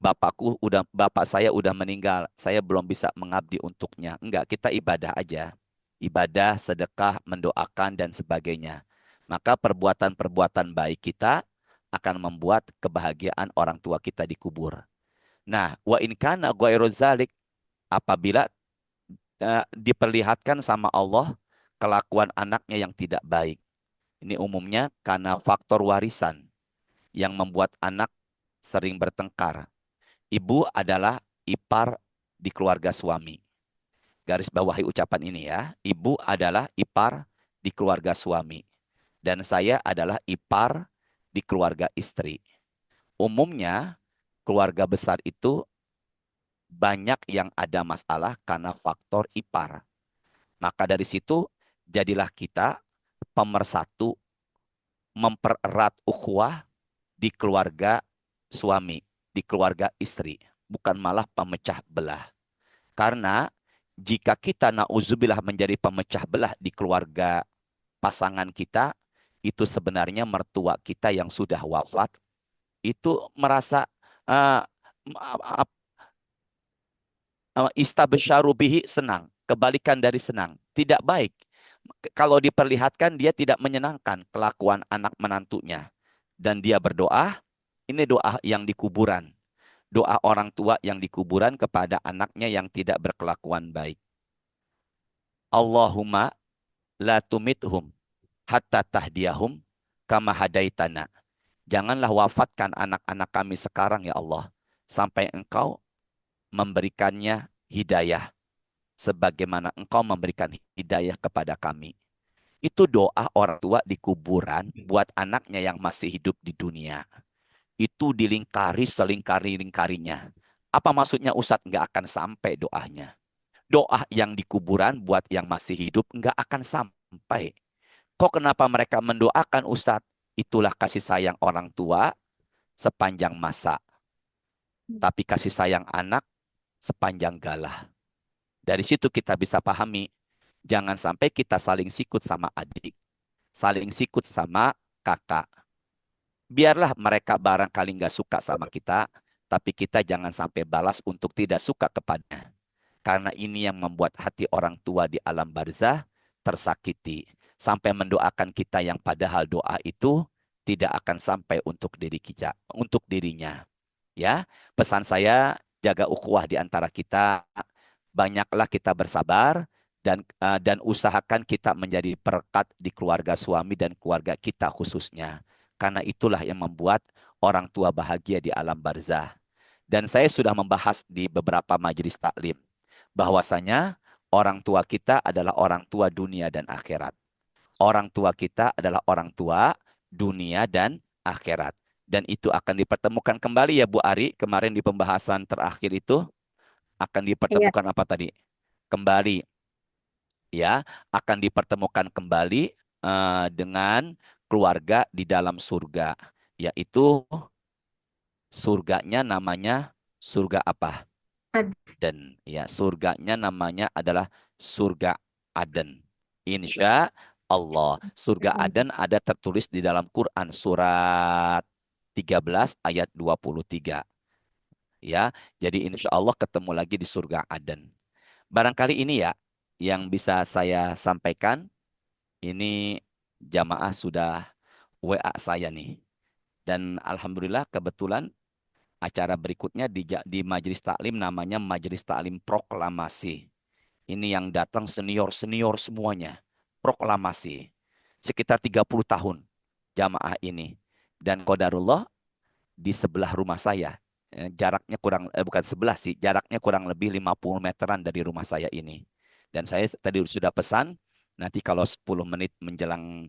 bapak saya udah meninggal, saya belum bisa mengabdi untuknya. Enggak, kita ibadah aja. Ibadah, sedekah, mendoakan dan sebagainya. Maka perbuatan-perbuatan baik kita akan membuat kebahagiaan orang tua kita dikubur. Nah, wa in kana ghairu zalik, apabila diperlihatkan sama Allah kelakuan anaknya yang tidak baik. Ini umumnya karena faktor warisan yang membuat anak sering bertengkar. Ibu adalah ipar di keluarga suami. Garis bawahi ucapan ini ya. Ibu adalah ipar di keluarga suami. Dan saya adalah ipar di keluarga istri. Umumnya keluarga besar itu banyak yang ada masalah karena faktor ipar. Maka dari situ jadilah kita pemersatu, mempererat ukhuwah di keluarga suami, di keluarga istri. Bukan malah pemecah belah. Karena jika kita na'udzubillah menjadi pemecah belah di keluarga pasangan kita, itu sebenarnya mertua kita yang sudah wafat itu merasa uh, istabsyaru bihi, senang, kebalikan dari senang, tidak baik. Kalau diperlihatkan dia tidak menyenangkan kelakuan anak menantunya. Dan dia berdoa, ini doa yang di kuburan. Doa orang tua yang di kuburan kepada anaknya yang tidak berkelakuan baik. Allahumma la tumithum hatta tahdiyahum kama hadaitana. Janganlah wafatkan anak-anak kami sekarang ya Allah, sampai Engkau memberikannya hidayah sebagaimana Engkau memberikan hidayah kepada kami. Itu doa orang tua di kuburan buat anaknya yang masih hidup di dunia. Itu dilingkari selingkari-lingkarinya. Apa maksudnya Ustadz? Nggak akan sampai doanya. Doa yang di kuburan buat yang masih hidup nggak akan sampai. Kok kenapa mereka mendoakan Ustadz? Itulah kasih sayang orang tua sepanjang masa. Tapi kasih sayang anak sepanjang galah. Dari situ kita bisa pahami, jangan sampai kita saling sikut sama adik, saling sikut sama kakak. Biarlah mereka barangkali nggak suka sama kita, tapi kita jangan sampai balas untuk tidak suka kepadanya. Karena ini yang membuat hati orang tua di alam barzah tersakiti. Sampai mendoakan kita yang padahal doa itu tidak akan sampai untuk diri kita, untuk dirinya. Ya, pesan saya, jaga ukhuwah di antara kita. Banyaklah kita bersabar dan usahakan kita menjadi perekat di keluarga suami dan keluarga kita khususnya. Karena itulah yang membuat orang tua bahagia di alam barzah. Dan saya sudah membahas di beberapa majelis taklim bahwasanya orang tua kita adalah orang tua dunia dan akhirat. Orang tua kita adalah orang tua dunia dan akhirat. Dan itu akan dipertemukan kembali ya Bu Ari, kemarin di pembahasan terakhir itu akan Iya, dipertemukan apa tadi? Kembali, ya, akan dipertemukan kembali dengan keluarga di dalam surga, yaitu surganya namanya surga apa? Aden. Ya, surganya namanya adalah surga Aden. Insya Allah. Surga Aden ada tertulis di dalam Quran surat 13 ayat 23. Ya, jadi insya Allah ketemu lagi di surga Aden. Barangkali ini ya yang bisa saya sampaikan. Ini jamaah sudah WA saya nih. Dan alhamdulillah kebetulan acara berikutnya di Majelis Taklim namanya Majelis Taklim Proklamasi. Ini yang datang senior-senior semuanya. Proklamasi. Sekitar 30 tahun jamaah ini. Dan qadarullah di sebelah rumah saya. Jaraknya bukan sebelah sih, jaraknya kurang lebih 50 meteran dari rumah saya ini. Dan saya tadi sudah pesan, nanti kalau 10 menit menjelang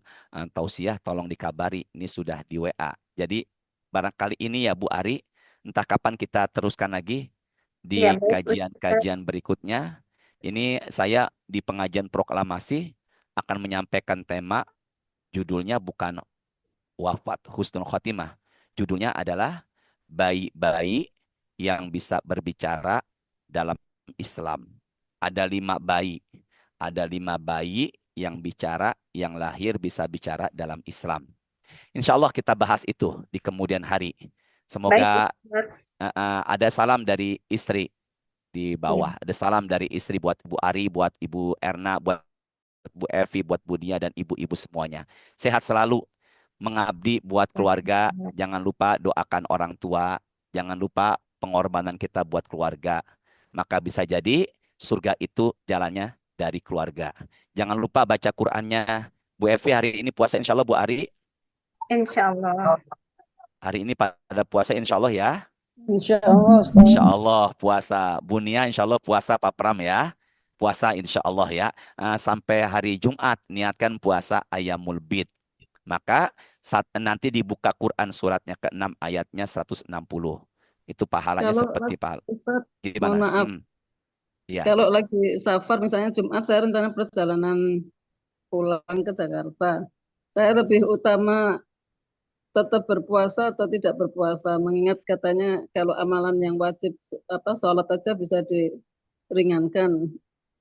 tausiah tolong dikabari, ini sudah di WA. Jadi barangkali ini ya Bu Ari, entah kapan kita teruskan lagi di iya, baik, Ustaz. kajian-kajian berikutnya. Ini saya di pengajian proklamasi akan menyampaikan tema, judulnya bukan wafat husnul khotimah. Judulnya adalah bayi-bayi yang bisa berbicara dalam Islam. Ada 5 bayi. Ada 5 bayi yang bicara, yang lahir bisa bicara dalam Islam. Insya Allah kita bahas itu di kemudian hari. Baik, Semoga Ustaz. ada salam dari istri di Iya. bawah. Ada salam dari istri buat Bu Ari, buat Ibu Erna, buat Bu Evi, buat Bu Dia, dan ibu-ibu semuanya. Sehat selalu, mengabdi buat keluarga. Jangan lupa doakan orang tua. Jangan lupa pengorbanan kita buat keluarga. Maka bisa jadi surga itu jalannya dari keluarga. Jangan lupa baca Qur'annya. Bu Evi hari ini puasa insya Allah, Bu Ari. Insya Allah. Hari ini pada puasa insya Allah ya. Insya Allah, Ustaz. Insya Allah puasa. Bunia insya Allah puasa Pak Pram ya. Puasa insya Allah ya. Sampai hari Jumat niatkan puasa Ayyamul Bid. Maka saat nanti dibuka Quran suratnya ke-6 ayatnya 160. Itu pahalanya Kalau seperti pahala. Ustaz, mohon Gimana? maaf. Ya. Kalau lagi safar misalnya Jumat saya rencana perjalanan pulang ke Jakarta. Saya lebih utama tetap berpuasa atau tidak berpuasa, mengingat katanya kalau amalan yang wajib sholat aja bisa diringankan.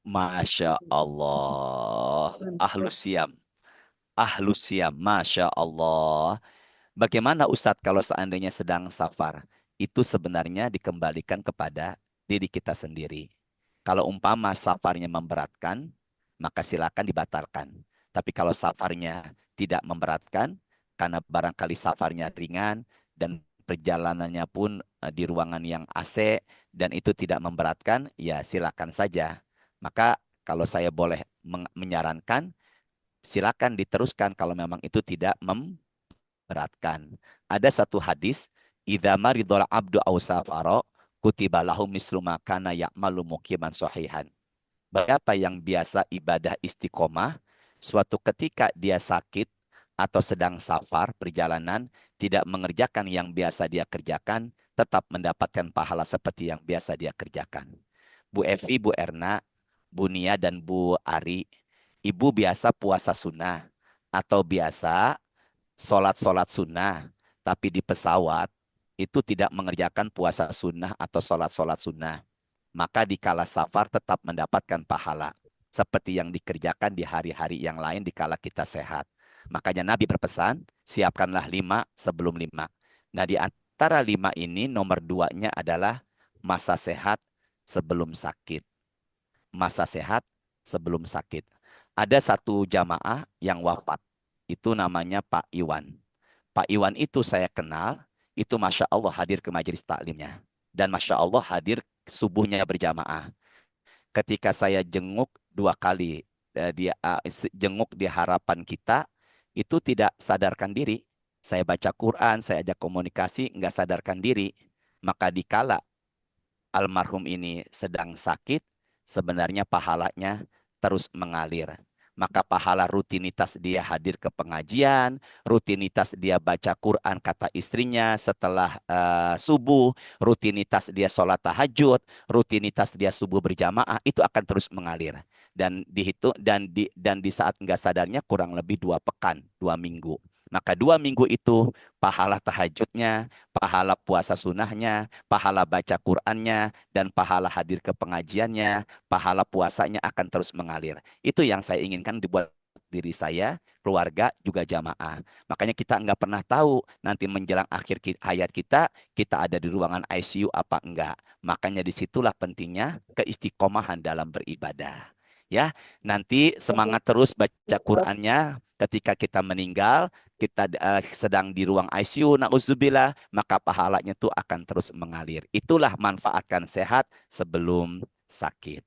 Masya Allah. Ahlus siam. Ahlus siam. Masya Allah. Bagaimana Ustadz kalau seandainya sedang safar? Itu sebenarnya dikembalikan kepada diri kita sendiri. Kalau umpama safarnya memberatkan, maka silakan dibatalkan. Tapi kalau safarnya tidak memberatkan, karena barangkali safarnya ringan dan perjalanannya pun di ruangan yang AC dan itu tidak memberatkan, ya silakan saja. Maka kalau saya boleh menyarankan, silakan diteruskan kalau memang itu tidak memberatkan. Ada satu hadis, idza maridul abdu aw safara kutiba lahu mislu ma kana ya'malu muqiman sahihan. Berapa yang biasa ibadah istiqomah, suatu ketika dia sakit atau sedang safar perjalanan, tidak mengerjakan yang biasa dia kerjakan, tetap mendapatkan pahala seperti yang biasa dia kerjakan. Bu Evi, Bu Erna, Bu Nia, dan Bu Ari, ibu biasa puasa sunnah atau biasa sholat sunnah, tapi di pesawat itu tidak mengerjakan puasa sunnah atau sholat sunnah, maka di kala safar tetap mendapatkan pahala seperti yang dikerjakan di hari-hari yang lain di kala kita sehat. Makanya Nabi berpesan, siapkanlah 5 sebelum 5. Nah, di antara 5 ini nomor 2-nya adalah masa sehat sebelum sakit. Masa sehat sebelum sakit. Ada satu jamaah yang wafat. Itu namanya Pak Iwan. Pak Iwan itu saya kenal, itu Masya Allah hadir ke majelis taklimnya. Dan Masya Allah hadir subuhnya berjamaah. Ketika saya jenguk 2 kali, jenguk di harapan kita, itu tidak sadarkan diri. Saya baca Quran, saya ajak komunikasi, nggak sadarkan diri. Maka dikala almarhum ini sedang sakit, sebenarnya pahalanya terus mengalir. Maka pahala rutinitas dia hadir ke pengajian, rutinitas dia baca Quran kata istrinya setelah subuh, rutinitas dia sholat tahajud, rutinitas dia subuh berjamaah, itu akan terus mengalir. Dan dihitung dan di saat enggak sadarnya kurang lebih 2 pekan, 2 minggu. Maka 2 minggu itu pahala tahajudnya, pahala puasa sunnahnya, pahala baca Qur'annya, dan pahala hadir ke pengajiannya, pahala puasanya akan terus mengalir. Itu yang saya inginkan dibuat diri saya, keluarga, juga jamaah. Makanya kita nggak pernah tahu nanti menjelang akhir hayat kita ada di ruangan ICU apa enggak. Makanya disitulah pentingnya keistiqomahan dalam beribadah. Ya, nanti semangat terus baca Qur'annya. Ketika kita meninggal, kita sedang di ruang ICU, na'udzubillah, maka pahalanya itu akan terus mengalir. Itulah manfaatkan sehat sebelum sakit.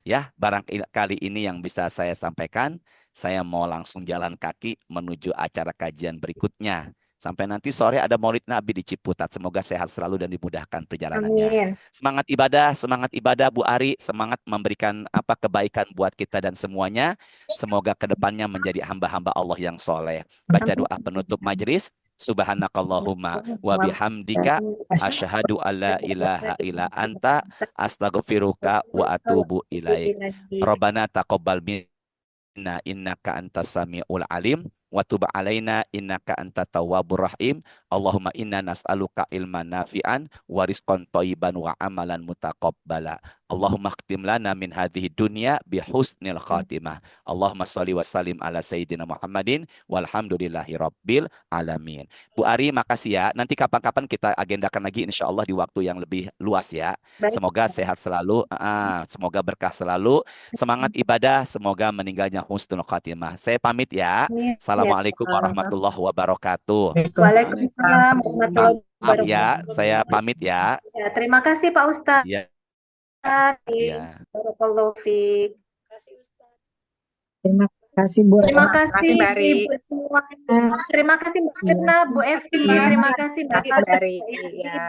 Ya, barangkali ini yang bisa saya sampaikan. Saya mau langsung jalan kaki menuju acara kajian berikutnya. Sampai nanti sore ada Maulid Nabi di Ciputat. Semoga sehat selalu dan dimudahkan perjalanannya. Amin. Semangat ibadah Bu Ari, semangat memberikan kebaikan buat kita dan semuanya. Semoga kedepannya menjadi hamba-hamba Allah yang soleh. Baca doa penutup majelis. Subhanakallahumma wa bihamdika asyhadu alla ilaha illa anta astaghfiruka wa atubu ilaik. Rabbana taqabbal minna innaka antas samiul alim wa tub alaina innaka antat tawwabur rahim. Allahumma inna nas'aluka ilman nafi'an wa rizqan thayyiban wa amalan mutaqabbala. Allahumma khtim lana min hadhihi dunya bi husnil khatimah. Allahumma shalli wa sallim ala sayyidina Muhammadin walhamdulillahi rabbil alamin. Bu Ari, makasih ya. Nanti kapan-kapan kita agendakan lagi insyaallah di waktu yang lebih luas ya. Baik. Semoga sehat selalu, semoga berkah selalu, semangat ibadah, semoga meninggalnya husnul khatimah. Saya pamit ya. Amin. Assalamualaikum warahmatullahi wabarakatuh. Waalaikumsalam warahmatullahi Maaf wabarakatuh. ya, saya pamit ya. Ya, terima kasih Pak Ustadz. Ya, ya. Barakallahu fiik. Terima kasih Bu. Terima kasih Mbak Ari. Ibu semua. Terima kasih Mbak Firna, Bu Evi. Terima kasih Mbak Terima kasih, Mbak Ari. Hasri. Ya.